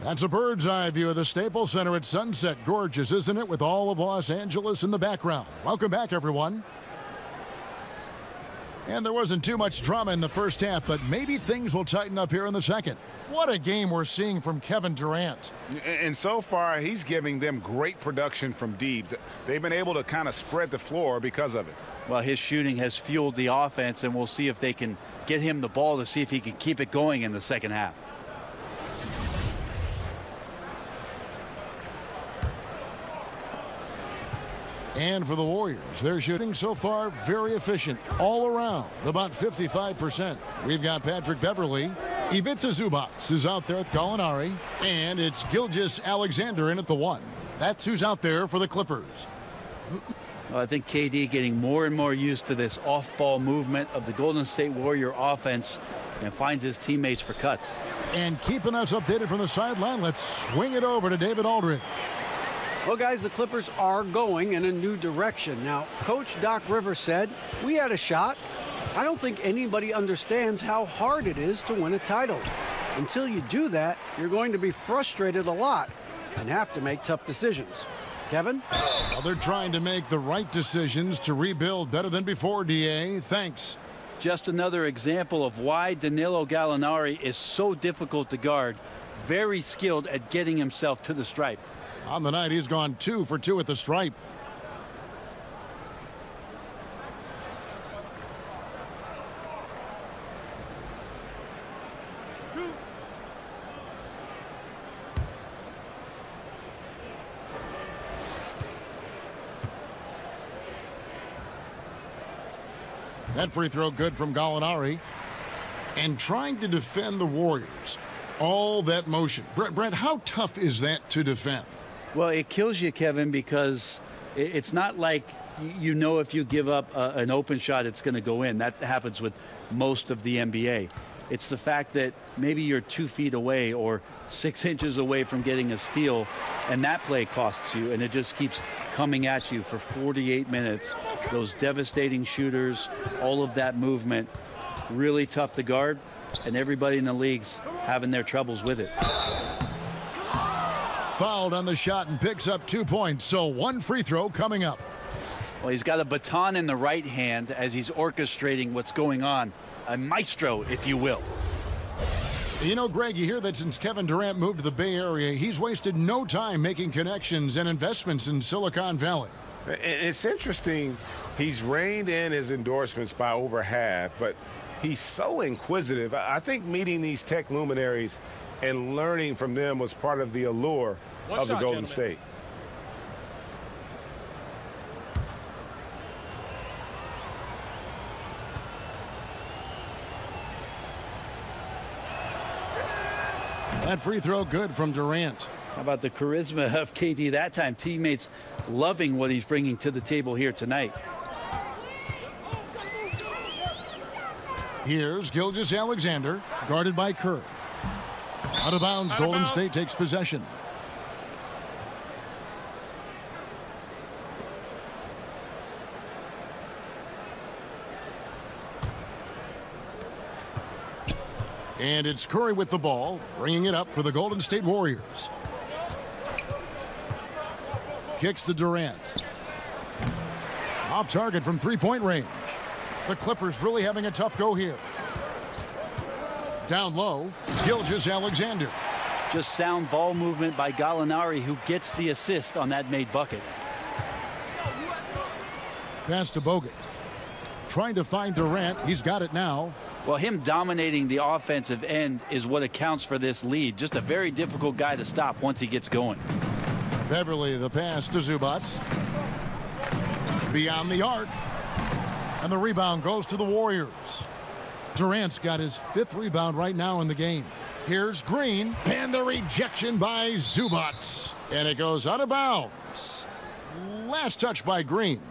That's a bird's eye view of the Staples Center at sunset. Gorgeous, isn't it, with all of Los Angeles in the background. Welcome back, everyone. And there wasn't too much drama in the first half, but maybe things will tighten up here in the second. What a game we're seeing from Kevin Durant.
And so far, he's giving them great production from deep. They've been able to kind of spread the floor because of it.
Well, his shooting has fueled the offense, and we'll see if they can get him the ball to see if he can keep it going in the second half.
And for the Warriors, their shooting so far very efficient all around, about 55%. We've got Patrick Beverley. Ivica Zubac is out there with Gallinari. And it's Gilgeous Alexander in at the 1. That's who's out there for the Clippers.
Well, I think KD getting more and more used to this off-ball movement of the Golden State Warrior offense and finds his teammates for cuts.
And keeping us updated from the sideline, let's swing it over to David Aldridge.
Well, guys, the Clippers are going in a new direction. Now, Coach Doc Rivers said, we had a shot. I don't think anybody understands how hard it is to win a title. Until you do that, you're going to be frustrated a lot and have to make tough decisions. Kevin?
Well, they're trying to make the right decisions to rebuild better than before, DA. Thanks.
Just another example of why Danilo Gallinari is so difficult to guard. Very skilled at getting himself to the stripe.
On the night, he's gone 2 for 2 at the stripe. That free throw good from Gallinari. And trying to defend the Warriors. All that motion. Brent, how tough is that to defend?
Well, it kills you, Kevin, because it's not like you know if you give up an open shot, it's going to go in. That happens with most of the NBA. It's the fact that maybe you're 2 feet away or 6 inches away from getting a steal, and that play costs you, and it just keeps coming at you for 48 minutes. Those devastating shooters, all of that movement, really tough to guard, and everybody in the league's having their troubles with it.
Fouled on the shot and picks up 2 points, so 1 free throw coming up.
Well, he's got a baton in the right hand as he's orchestrating what's going on. A maestro, if you will.
You know, Greg, you hear that since Kevin Durant moved to the Bay Area, he's wasted no time making connections and investments in Silicon Valley.
It's interesting. He's reined in his endorsements by over half, but he's so inquisitive. I think meeting these tech luminaries and learning from them was part of the allure of the Golden State.
That free throw good from Durant.
How about the charisma of KD that time? Teammates loving what he's bringing to the table here tonight.
Here's Gilgeous-Alexander, guarded by Kerr. Out of bounds, Golden State takes possession. And it's Curry with the ball, bringing it up for the Golden State Warriors. Kicks to Durant. Off target from three-point range. The Clippers really having a tough go here. Down low, Gilgeous-Alexander.
Just sound ball movement by Gallinari, who gets the assist on that made bucket.
Pass to Bogut. Trying to find Durant. He's got it now.
Well, him dominating the offensive end is what accounts for this lead. Just a very difficult guy to stop once he gets going.
Beverly, the pass to Zubac. Beyond the arc. And the rebound goes to the Warriors. Durant's got his 5th rebound right now in the game. Here's Green. And the rejection by Zubac. And it goes out of bounds. Last touch by Green.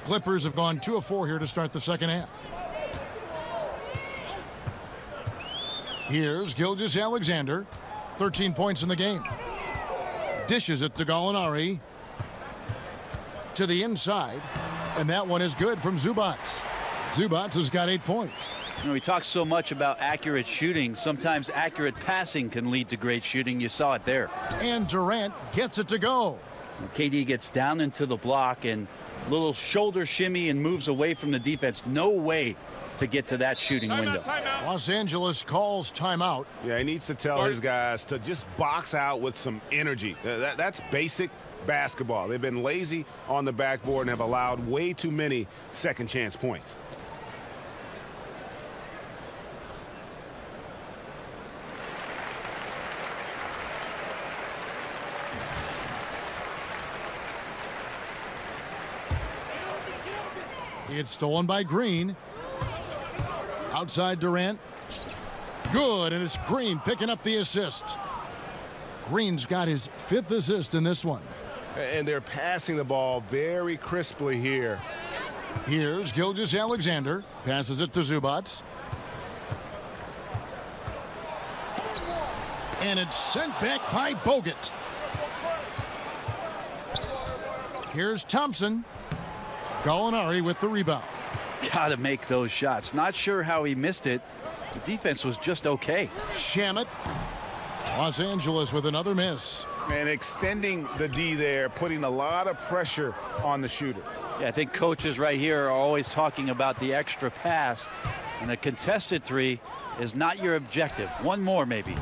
Clippers have gone 2 of 4 here to start the second half. Here's Gilgeous-Alexander. 13 points in the game. Dishes it to Gallinari. To the inside. And that one is good from Zubac. Zubac has got 8 points.
You know, we talk so much about accurate shooting. Sometimes accurate passing can lead to great shooting. You saw it there.
And Durant gets it to go.
KD gets down into the block and little shoulder shimmy and moves away from the defense. No way to get to that shooting window.
Los Angeles calls timeout.
Yeah, he needs to tell his guys to just box out with some energy. That's basic basketball. They've been lazy on the backboard and have allowed way too many second chance points.
It's stolen by Green. Outside Durant. Good, and it's Green picking up the assist. Green's got his 5th assist in this one.
And they're passing the ball very crisply here.
Here's Gilgeous-Alexander. Passes it to Zubac. And it's sent back by Bogut. Here's Thompson. Gallinari with the rebound.
Got to make those shots. Not sure how he missed it. The defense was just okay.
Shamet. Los Angeles with another miss.
And extending the D there, putting a lot of pressure on the shooter.
Yeah, I think coaches right here are always talking about the extra pass. And a contested 3 is not your objective. One more, maybe.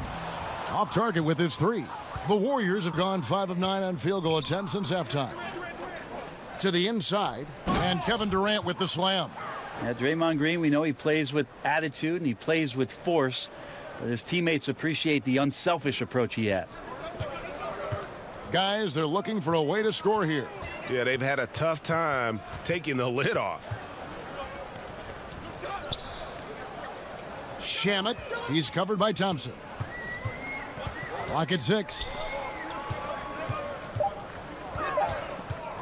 Off target with his 3. The Warriors have gone 5 of 9 on field goal attempts since halftime. To the inside, and Kevin Durant with the slam.
Yeah, Draymond Green, we know he plays with attitude and he plays with force, but his teammates appreciate the unselfish approach he has.
Guys, they're looking for a way to score here.
Yeah, they've had a tough time taking the lid off.
Shamet, he's covered by Thompson. Clock at 6.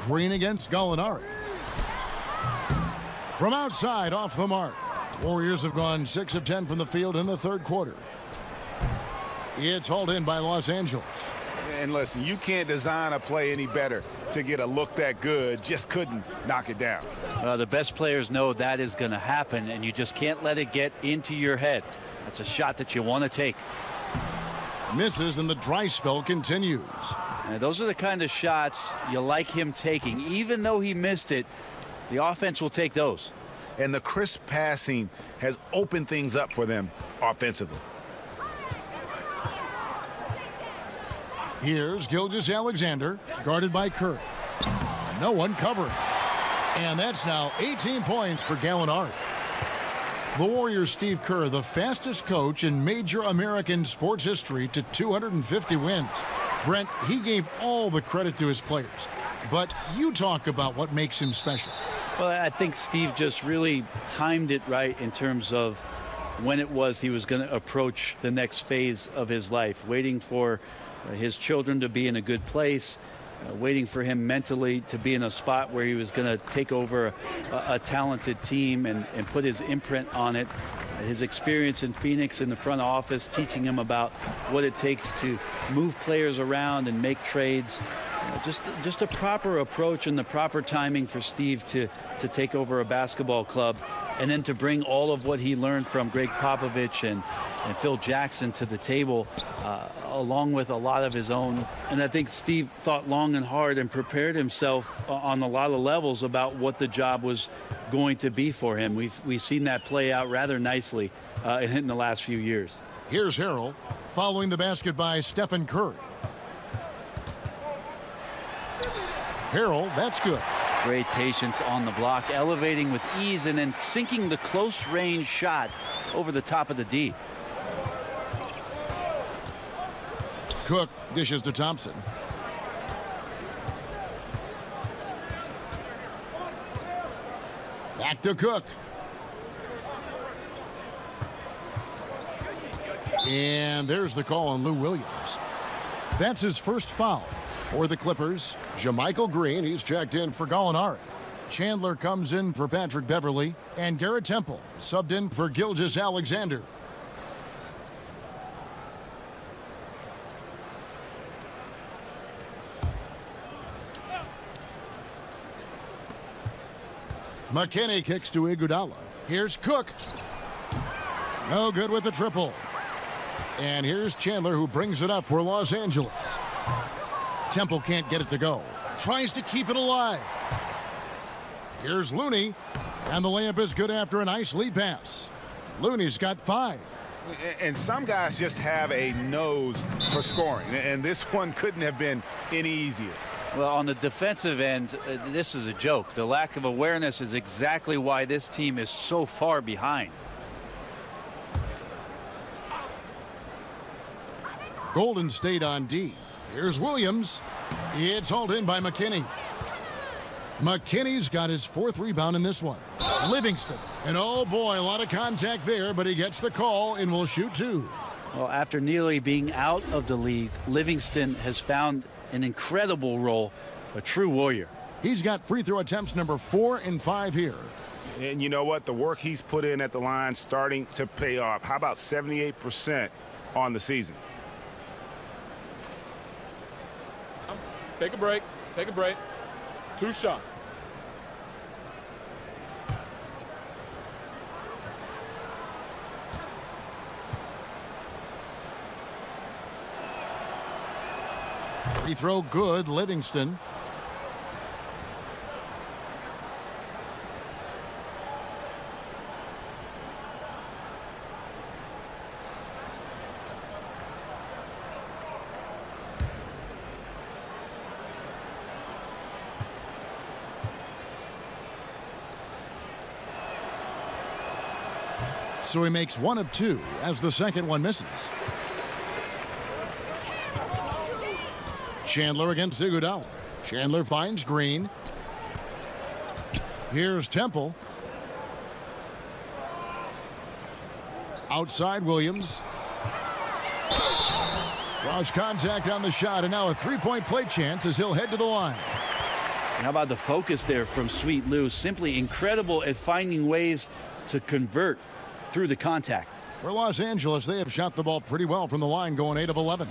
Green against Gallinari. From outside, off the mark. Warriors have gone 6 of 10 from the field in the third quarter. It's hauled in by Los Angeles.
And listen, you can't design a play any better to get a look that good. Just couldn't knock it down.
The best players know that is going to happen, and you just can't let it get into your head. That's a shot that you want to take.
Misses, and the dry spell continues.
And those are the kind of shots you like him taking. Even though he missed it, the offense will take those.
And the crisp passing has opened things up for them offensively.
Here's Gilgeous-Alexander, guarded by Kerr. No one covering. And that's now 18 points for Gallinari. The Warriors' Steve Kerr, the fastest coach in major American sports history to 250 wins. Brent, he gave all the credit to his players. But you talk about what makes him special.
Well, I think Steve just really timed it right in terms of when it was he was going to approach the next phase of his life, waiting for his children to be in a good place, waiting for him mentally to be in a spot where he was going to take over a talented team and put his imprint on it. His experience in Phoenix in the front office, teaching him about what it takes to move players around and make trades. Just a proper approach and the proper timing for Steve to take over a basketball club, and then to bring all of what he learned from Greg Popovich and Phil Jackson to the table, along with a lot of his own. And I think Steve thought long and hard and prepared himself on a lot of levels about what the job was going to be for him. We've seen that play out rather nicely in the last few years.
Here's Harrell, following the basket by Stephen Curry. Harrell, that's good.
Great patience on the block, elevating with ease and then sinking the close range shot over the top of the D.
Cook dishes to Thompson. Back to Cook. And there's the call on Lou Williams. That's his first foul. For the Clippers, Jermichael Green, he's checked in for Gallinari. Chandler comes in for Patrick Beverly, and Garrett Temple subbed in for Gilgeous-Alexander. McKinney kicks to Iguodala. Here's Cook. No good with the triple. And here's Chandler, who brings it up for Los Angeles. Temple can't get it to go. Tries to keep it alive. Here's Looney. And the layup is good after a nice lead pass. Looney's got 5.
And some guys just have a nose for scoring. And this one couldn't have been any easier.
Well, on the defensive end, this is a joke. The lack of awareness is exactly why this team is so far behind.
Golden State on D. Here's Williams. It's hauled in by McKinney. McKinney's got his 4th rebound in this one. Livingston. And oh boy, a lot of contact there, but he gets the call and will shoot 2.
Well, after nearly being out of the league, Livingston has found an incredible role, a true warrior.
He's got free throw attempts number 4 and 5 here.
And you know what? The work he's put in at the line starting to pay off. How about 78% on the season?
Take a break. Take a break. 2 shots.
Free throw good, Livingston. So he makes 1 of 2 as the second one misses. Chandler against Iguodala. Chandler finds Green. Here's Temple. Outside Williams. Draws contact on the shot, and now a three-point play chance as he'll head to the line.
And how about the focus there from Sweet Lou? Simply incredible at finding ways to convert through the contact.
For Los Angeles, they have shot the ball pretty well from the line, going 8 of 11.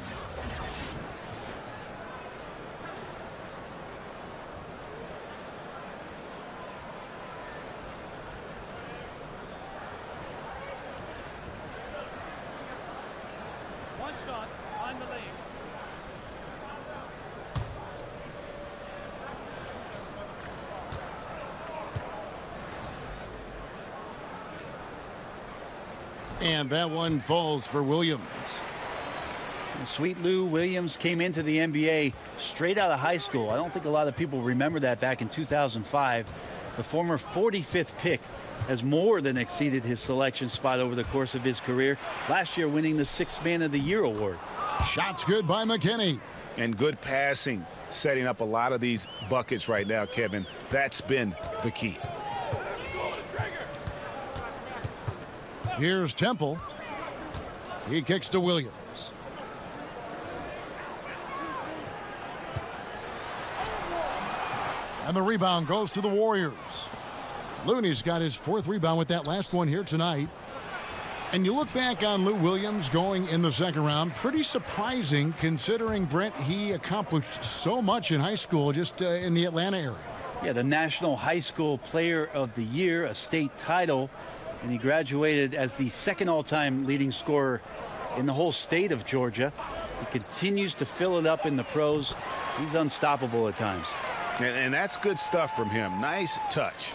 One shot on the lanes.
And that one falls for Williams.
Sweet Lou Williams came into the NBA straight out of high school. I don't think a lot of people remember that back in 2005. The former 45th pick has more than exceeded his selection spot over the course of his career. Last year winning the 6th Man of the Year award.
Shots good by McKinney.
And good passing, setting up a lot of these buckets right now, Kevin. That's been the key.
Here's Temple. He kicks to Williams. And the rebound goes to the Warriors. Looney's got his 4th rebound with that last one here tonight. And you look back on Lou Williams going in the second round, pretty surprising considering, Brent, he accomplished so much in high school just in the Atlanta area.
Yeah, the National High School Player of the Year, a state title, and he graduated as the 2nd all-time leading scorer in the whole state of Georgia. He continues to fill it up in the pros. He's unstoppable at times.
And that's good stuff from him. Nice touch.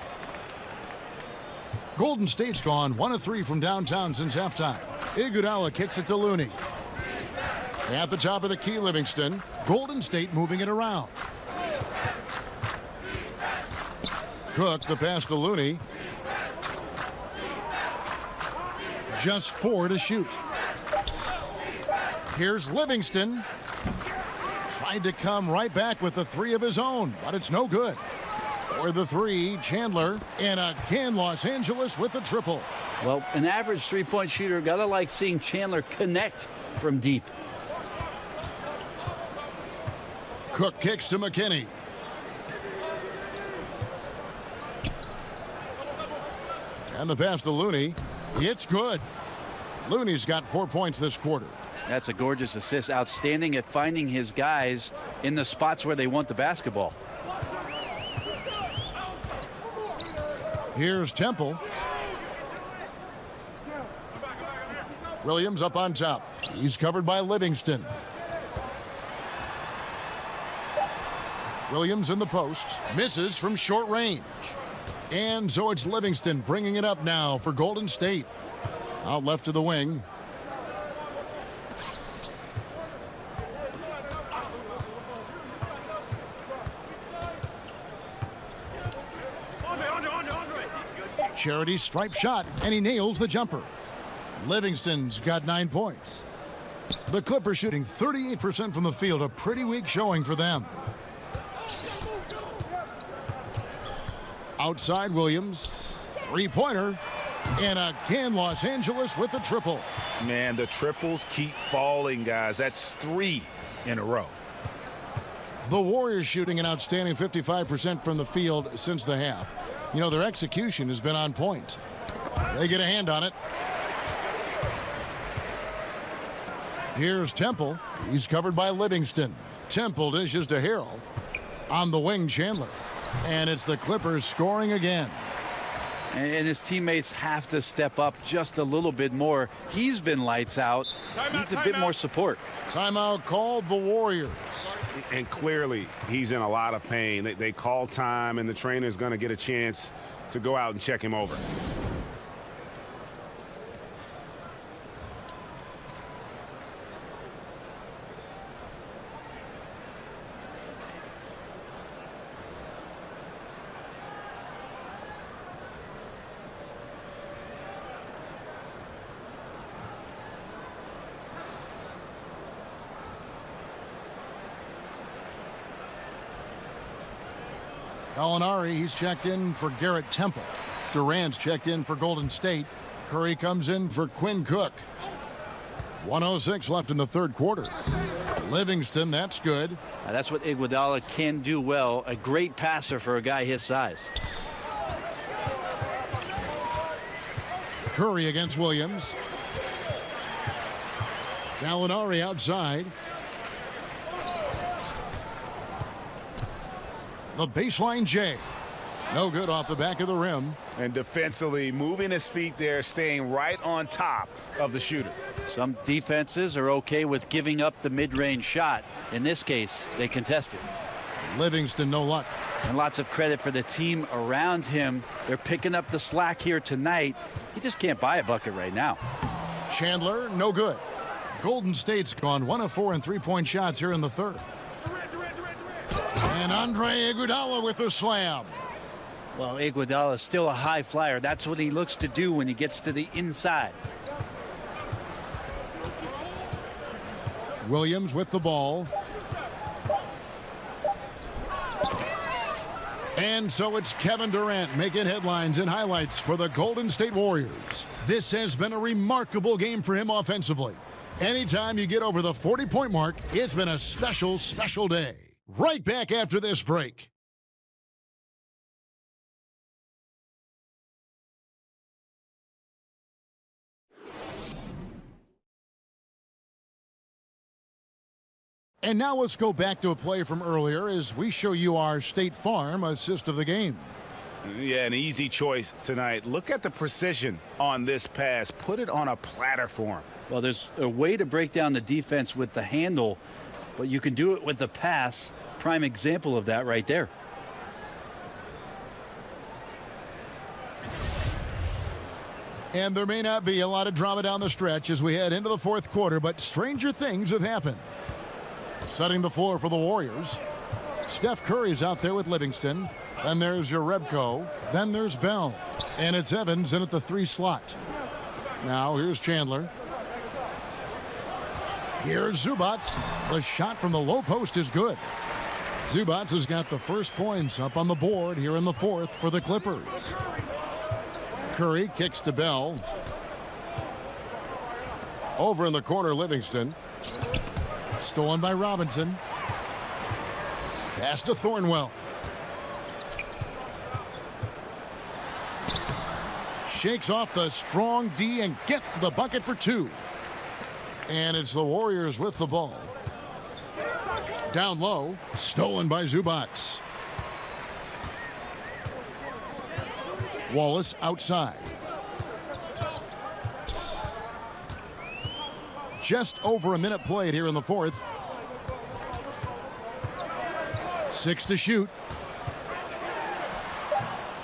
Golden State's gone 1 of 3 from downtown since halftime. Iguodala kicks it to Looney. At the top of the key, Livingston. Golden State moving it around. Cook, the pass to Looney. Just 4 to shoot. Here's Livingston. Tried to come right back with the 3 of his own, but it's no good. For the 3, Chandler, and again Los Angeles with the triple.
Well, an average three-point shooter, gotta like seeing Chandler connect from deep.
Cook kicks to McKinney. And the pass to Looney. It's good. Looney's got 4 points this quarter.
That's a gorgeous assist. Outstanding at finding his guys in the spots where they want the basketball.
Here's Temple. Williams up on top. He's covered by Livingston. Williams in the post. Misses from short range. And so it's Livingston bringing it up now for Golden State. Out left to the wing. Charity stripe shot, and he nails the jumper. Livingston's got 9 points. The Clippers shooting 38% from the field, a pretty weak showing for them. Outside Williams, 3-pointer, and again Los Angeles with the triple.
Man, the triples keep falling, guys. That's 3 in a row.
The Warriors shooting an outstanding 55% from the field since the half. You know, their execution has been on point. They get a hand on it. Here's Temple. He's covered by Livingston. Temple dishes to Harrell. On the wing, Chandler. And it's the Clippers scoring again.
And his teammates have to step up just a little bit more. He's been lights out. Needs a bit more support.
Timeout called the Warriors.
And clearly, he's in a lot of pain. They call time, and the trainer's going to get a chance to go out and check him over.
Gallinari, he's checked in for Garrett Temple. Durant's checked in for Golden State. Curry comes in for Quinn Cook. 1:06 left in the third quarter. Livingston, that's good.
That's what Iguodala can do well. A great passer for a guy his size.
Curry against Williams. Gallinari outside. The baseline J. No good off the back of the rim.
And defensively, moving his feet there, staying right on top of the shooter.
Some defenses are okay with giving up the mid-range shot. In this case, they contested.
Livingston, no luck.
And lots of credit for the team around him. They're picking up the slack here tonight. He just can't buy a bucket right now.
Chandler, no good. Golden State's gone 1 of 4 in three-point shots here in the third. And Andre Iguodala with the slam.
Well, Iguodala is still a high flyer. That's what he looks to do when he gets to the inside.
Williams with the ball. And so it's Kevin Durant making headlines and highlights for the Golden State Warriors. This has been a remarkable game for him offensively. Anytime you get over the 40-point mark, it's been a special, special day. Right back after this break. And now let's go back to a play from earlier as we show you our State Farm assist of the game.
Yeah, an easy choice tonight. Look at the precision on this pass. Put it on a platter for him.
Well, there's a way to break down the defense with the handle, but you can do it with the pass. Prime example of that right there.
And there may not be a lot of drama down the stretch as we head into the fourth quarter, but stranger things have happened. Setting the floor for the Warriors. Steph Curry's out there with Livingston. Then there's Jerebko. Then there's Bell. And it's Evans in at the 3 slot. Now here's Chandler. Here's Zubac. The shot from the low post is good. Zubac has got the first points up on the board here in the fourth for the Clippers. Curry kicks to Bell. Over in the corner, Livingston. Stolen by Robinson. Pass to Thornwell. Shakes off the strong D and gets to the bucket for 2. And it's the Warriors with the ball. Down low. Stolen by Zubac. Wallace outside. Just over a minute played here in the fourth. 6 to shoot.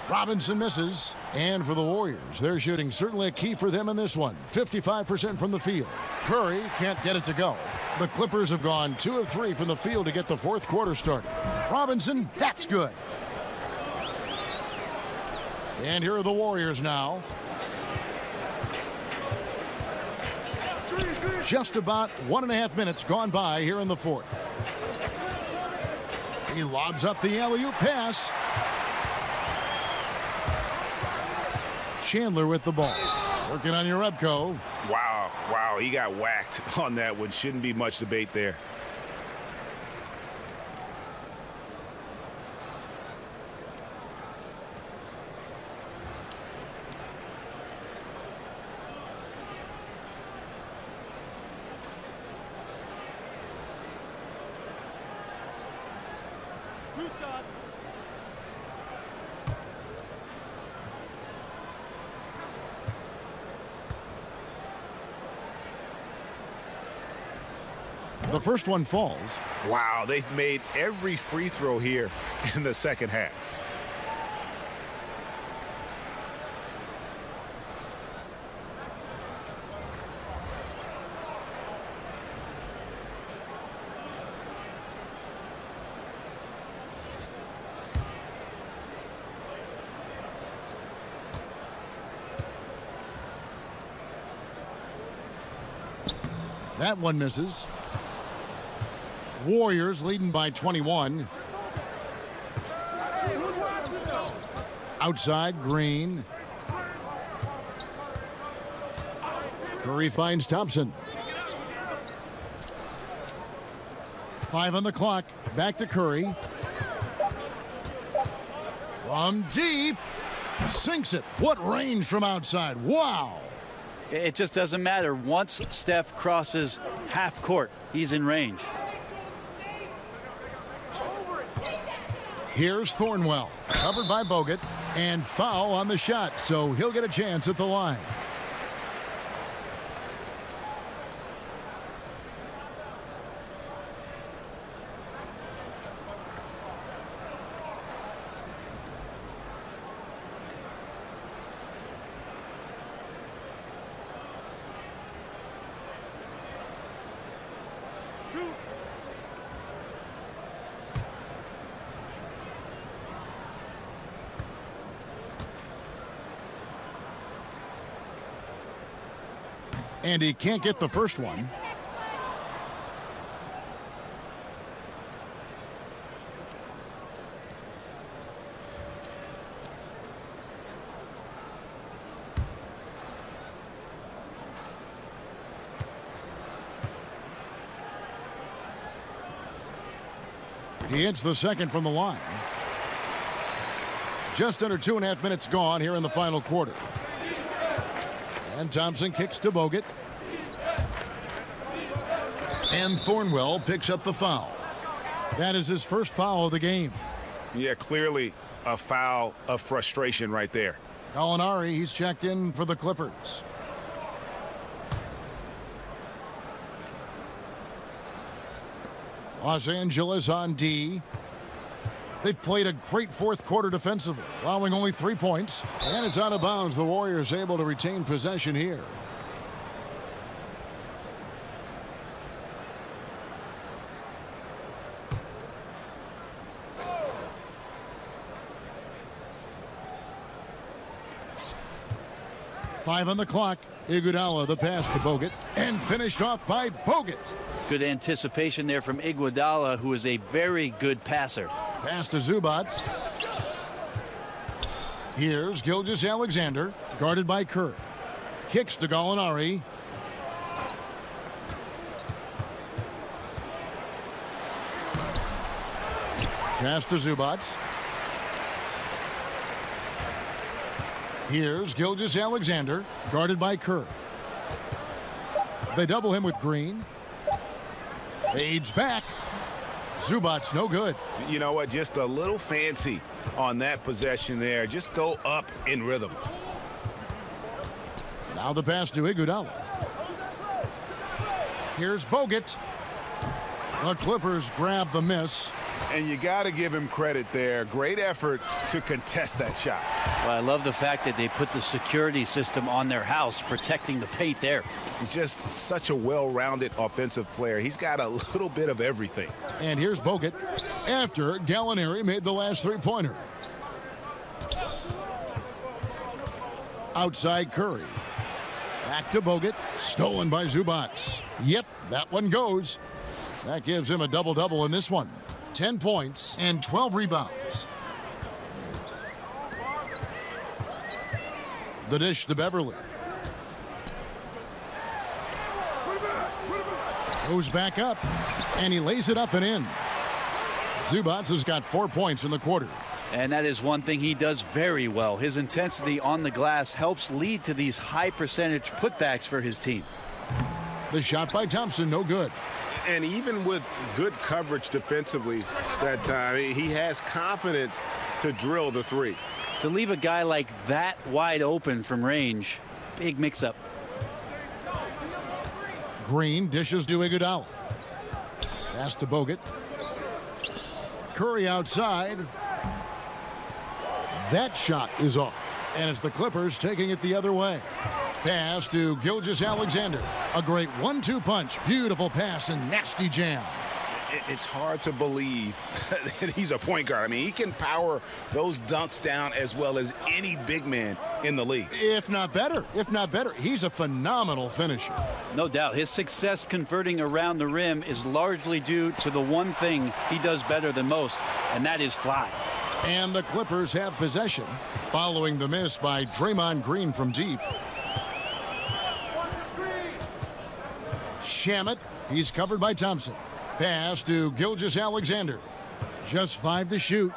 Robinson misses. And for the Warriors, their shooting certainly a key for them in this one. 55% from the field. Curry can't get it to go. The Clippers have gone 2 of 3 from the field to get the fourth quarter started. Robinson, that's good. And here are the Warriors now. Just about 1.5 minutes gone by here in the fourth. He lobs up the alley-oop pass. Chandler with the ball. Working on Jerebko.
Wow, he got whacked on that one. Shouldn't be much debate there.
The first one falls.
Wow, they've made every free throw here in the second half.
That one misses. Warriors leading by 21. Outside, Green. Curry finds Thompson. 5 on the clock. Back to Curry. From deep. Sinks it. What range from outside. Wow.
It just doesn't matter. Once Steph crosses half court, he's in range.
Here's Thornwell. Covered by Bogut. And foul on the shot, so he'll get a chance at the line. And he can't get the first one. He hits the second from the line. Just under 2.5 minutes gone here in the final quarter. And Thompson kicks to Bogut. And Thornwell picks up the foul. That is his first foul of the game.
Yeah, clearly a foul of frustration right there.
Gallinari, he's checked in for the Clippers. Los Angeles on D. They've played a great fourth quarter defensively, allowing only 3 points. And it's out of bounds. The Warriors able to retain possession here. Five on the clock. Iguodala, the pass to Bogut, and finished off by Bogut.
Good anticipation there from Iguodala, who is a very good passer.
Pass to Zubac. Here's Gilgeous-Alexander, guarded by Kerr. Kicks to Gallinari. Pass to Zubac. Here's Gilgeous-Alexander, guarded by Kerr. They double him with Green. Fades back. Zubac, no good.
You know what? Just a little fancy on that possession there. Just go up in rhythm.
Now the pass to Iguodala. Here's Bogut. The Clippers grab the miss.
And you got to give him credit there. Great effort to contest that shot.
Well, I love the fact that they put the security system on their house, protecting the paint there.
He's just such a well-rounded offensive player. He's got a little bit of everything.
And here's Bogut after Gallinari made the last three-pointer. Outside Curry. Back to Bogut. Stolen by Zubac. Yep, that one goes. That gives him a double-double in this one. 10 points and 12 rebounds. The dish to Beverly. Goes back up, and he lays it up and in. Zubac has got 4 points in the quarter.
And that is one thing he does very well. His intensity on the glass helps lead to these high percentage putbacks for his team.
The shot by Thompson, no good.
And even with good coverage defensively that time, he has confidence to drill the three.
To leave a guy like that wide open from range, big mix-up.
Green dishes to Iguodala. Pass to Bogut. Curry outside. That shot is off. And it's the Clippers taking it the other way. Pass to Gilgeous-Alexander. A great 1-2 punch. Beautiful pass and nasty jam.
It's hard to believe that he's a point guard. I mean, he can power those dunks down as well as any big man in the league.
If not better. If not better. He's a phenomenal finisher.
No doubt. His success converting around the rim is largely due to the one thing he does better than most, and that is fly.
And the Clippers have possession following the miss by Draymond Green from deep. Shamet, he's covered by Thompson. Pass to Gilgeous-Alexander. Just 5 to shoot.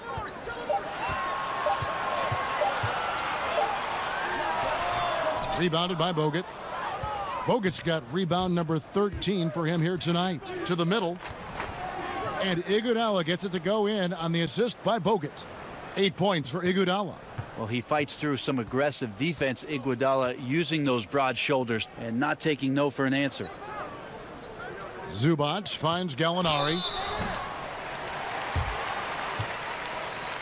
Rebounded by Bogut. Bogut's got rebound number 13 for him here tonight. To the middle. And Iguodala gets it to go in on the assist by Bogut. 8 points for Iguodala.
Well, he fights through some aggressive defense, Iguodala, using those broad shoulders and not taking no for an answer.
Zubac finds Gallinari.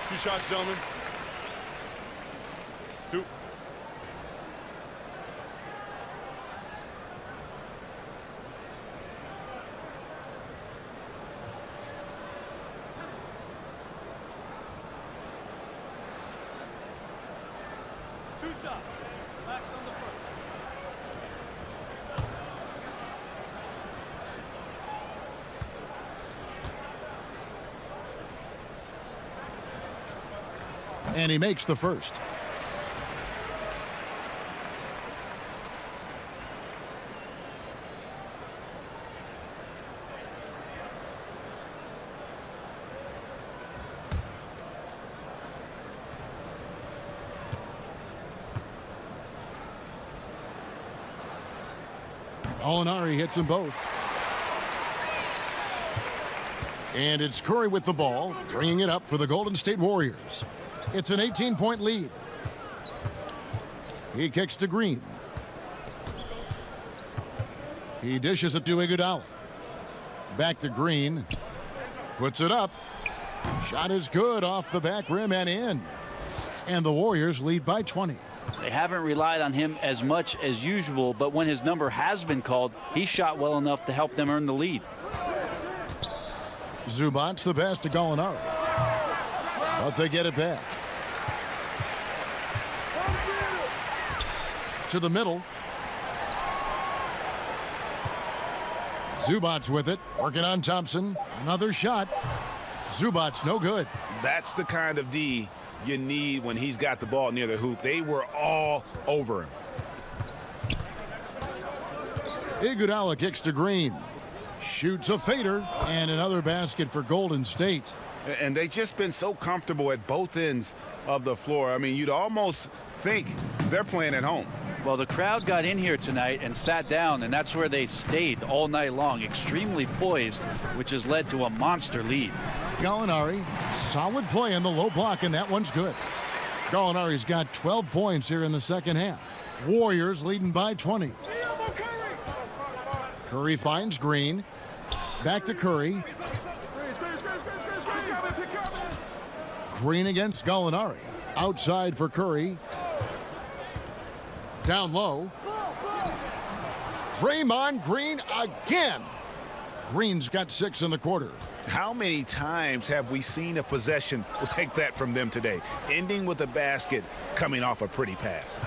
2 shots, gentlemen. 2.
And he makes the first. Gallinari hits them both. And it's Curry with the ball, bringing it up for the Golden State Warriors. It's an 18-point lead. He kicks to Green. He dishes it to Iguodala. Back to Green. Puts it up. Shot is good off the back rim and in. And the Warriors lead by 20.
They haven't relied on him as much as usual, but when his number has been called, he shot well enough to help them earn the lead.
Zubac the pass to Gallinari. But they get it back. To the middle. Zubac with it, working on Thompson. Another shot. Zubac no good.
That's the kind of D you need when he's got the ball near the hoop. They were all over him.
Iguodala kicks to Green. Shoots a fader, and another basket for Golden State.
And they've just been so comfortable at both ends of the floor. I mean, you'd almost think they're playing at home.
Well, the crowd got in here tonight and sat down, and that's where they stayed all night long, extremely poised, which has led to a monster lead.
Gallinari, solid play in the low block, and that one's good. Gallinari's got 12 points here in the second half. Warriors leading by 20. Curry finds Green. Back to Curry. Green against Gallinari. Outside for Curry. Down low. Draymond Green again. Green's got 6 in the quarter.
How many times have we seen a possession like that from them today, ending with a basket coming off a pretty pass?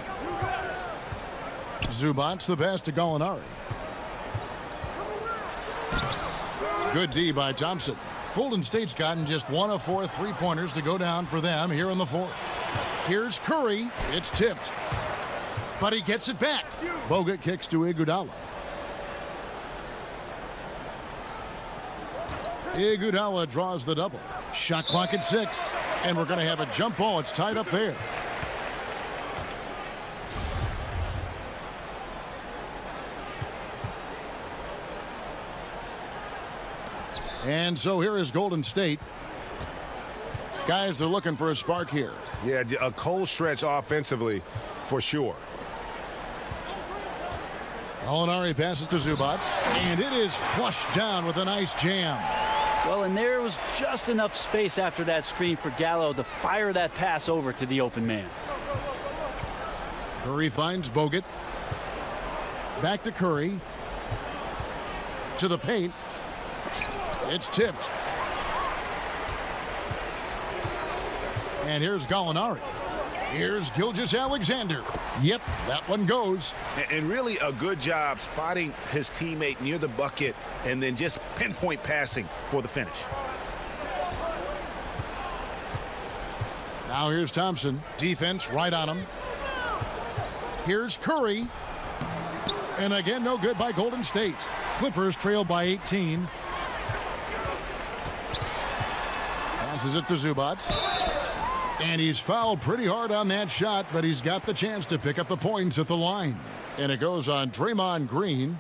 Zubac the pass to Gallinari. Good D by Thompson. Golden State's gotten just 1 of 4 3-pointers to go down for them here in the fourth. Here's Curry. It's tipped. But he gets it back. Bogut kicks to Iguodala. Iguodala draws the double. Shot clock at 6. And we're going to have a jump ball. It's tied up there. And so here is Golden State. Guys, they're looking for a spark here.
Yeah, a cold stretch offensively for sure.
Gallinari passes to Zubac, and it is flushed down with a nice jam.
Well, and there was just enough space after that screen for Gallo to fire that pass over to the open man.
Curry finds Bogut. Back to Curry. To the paint. It's tipped. And here's Gallinari. Here's Gilgeous-Alexander. Yep, that one goes.
And really a good job spotting his teammate near the bucket and then just pinpoint passing for the finish.
Now here's Thompson. Defense right on him. Here's Curry. And again, no good by Golden State. Clippers trail by 18. Passes it to Zubac. And he's fouled pretty hard on that shot, but he's got the chance to pick up the points at the line. And it goes on Draymond Green.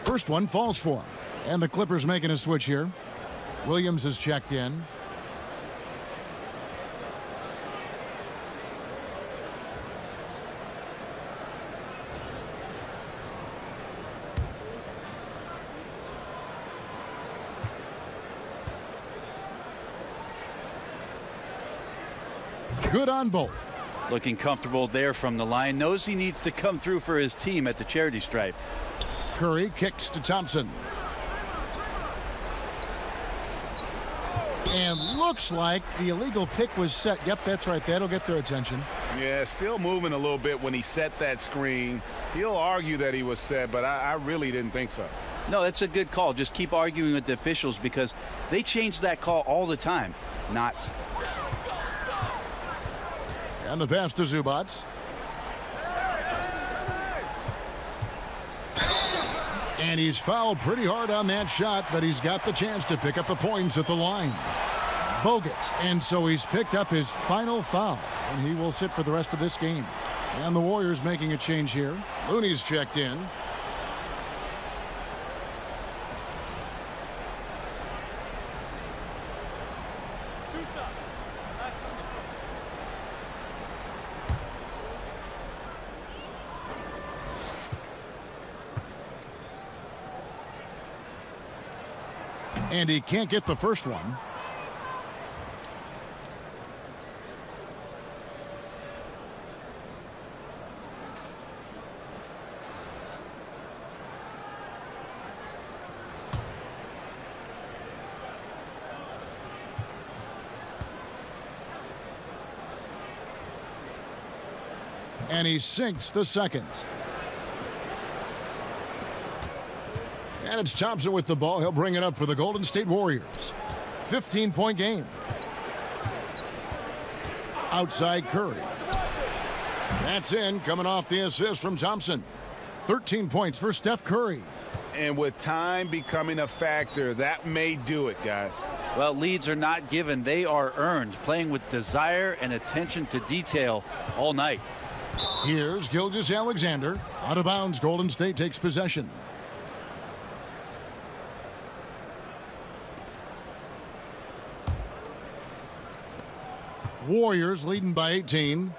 First one falls for him. And the Clippers making a switch here. Williams is checked in. Good on both.
Looking comfortable there from the line. Knows he needs to come through for his team at the charity stripe.
Curry kicks to Thompson. And looks like the illegal pick was set. Yep, that's right. That'll get their attention.
Yeah, still moving a little bit when he set that screen. He'll argue that he was set, but I really didn't think so.
No, that's a good call. Just keep arguing with the officials because they change that call all the time. Not.
And the pass to Zubac. And he's fouled pretty hard on that shot, but he's got the chance to pick up the points at the line. Bogut. And so he's picked up his final foul, and he will sit for the rest of this game. And the Warriors making a change here. Looney's checked in. And he can't get the first one. And he sinks the second. And it's Thompson with the ball. He'll bring it up for the Golden State Warriors. 15-point game. Outside Curry. That's in, coming off the assist from Thompson. 13 points for Steph Curry.
And with time becoming a factor, that may do it, guys.
Well, leads are not given. They are earned, playing with desire and attention to detail all night.
Here's Gilgeous-Alexander. Out of bounds, Golden State takes possession. Warriors leading by 18.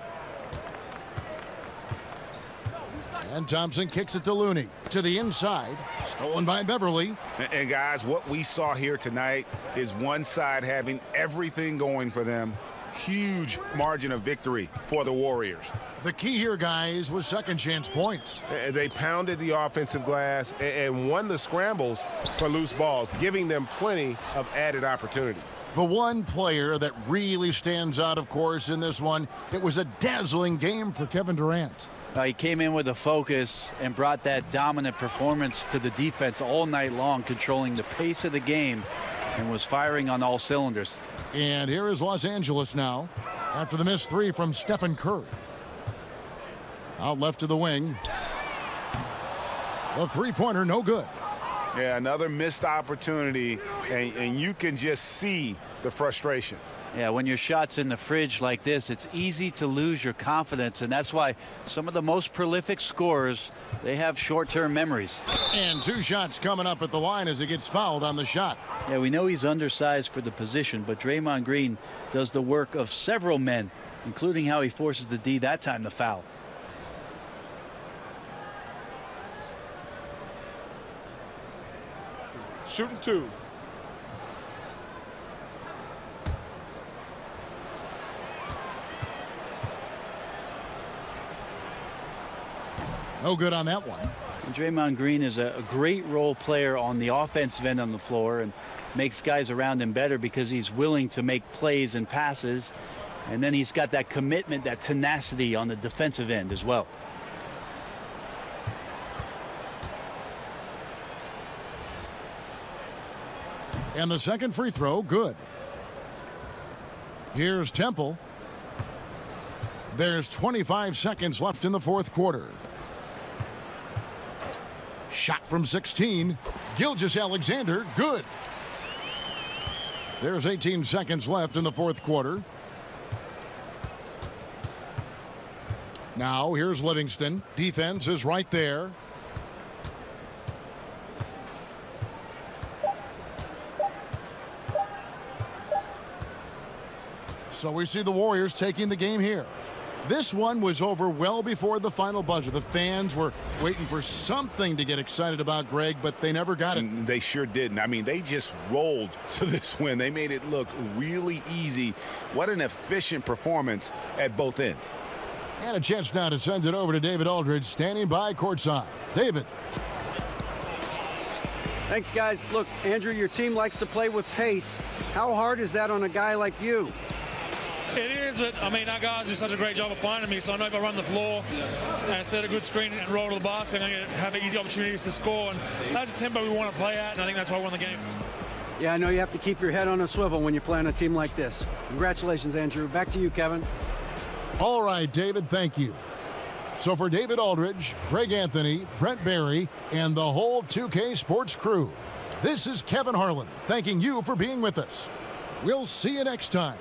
And Thompson kicks it to Looney. To the inside. Stolen by Beverly.
And guys, what we saw here tonight is one side having everything going for them. Huge margin of victory for the Warriors.
The key here, guys, was second chance points.
They pounded the offensive glass and won the scrambles for loose balls, giving them plenty of added opportunity.
The one player that really stands out, of course, in this one, it was a dazzling game for Kevin Durant.
He came in with a focus and brought that dominant performance to the defense all night long, controlling the pace of the game and was firing on all cylinders.
And here is Los Angeles now after the missed three from Stephen Curry. Out left to the wing. The three-pointer, no good.
Yeah, another missed opportunity, and you can just see the frustration.
Yeah, when your shot's in the fridge like this, it's easy to lose your confidence, and that's why some of the most prolific scorers, they have short-term memories.
And two shots coming up at the line as he gets fouled on the shot.
Yeah, we know he's undersized for the position, but Draymond Green does the work of several men, including how he forces the D that time to foul.
Shooting two.
No good on that one.
And Draymond Green is a great role player on the offensive end on the floor and makes guys around him better because he's willing to make plays and passes. And then he's got that commitment, that tenacity on the defensive end as well.
And the second free throw, good. Here's Temple. There's 25 seconds left in the fourth quarter. Shot from 16. Gilgeous-Alexander, good. There's 18 seconds left in the fourth quarter. Now here's Livingston. Defense is right there. So we see the Warriors taking the game here. This one was over well before the final buzzer. The fans were waiting for something to get excited about, Greg, but they never got it.
They sure didn't. I mean, they just rolled to this win. They made it look really easy. What an efficient performance at both ends.
And a chance now to send it over to David Aldridge, standing by courtside. David.
Thanks, guys. Look, Andrew, your team likes to play with pace. How hard is that on a guy like you?
It is, but I mean, our guys do such a great job of playing me, so I know if I run the floor and set a good screen and roll to the basket, I'm going to have easy opportunities to score. And that's the tempo we want to play at, and I think that's why we won the game.
Yeah, I know you have to keep your head on a swivel when you're playing a team like this. Congratulations, Andrew. Back to you, Kevin.
All right, David, thank you. So for David Aldridge, Greg Anthony, Brent Barry, and the whole 2K Sports crew, this is Kevin Harlan thanking you for being with us. We'll see you next time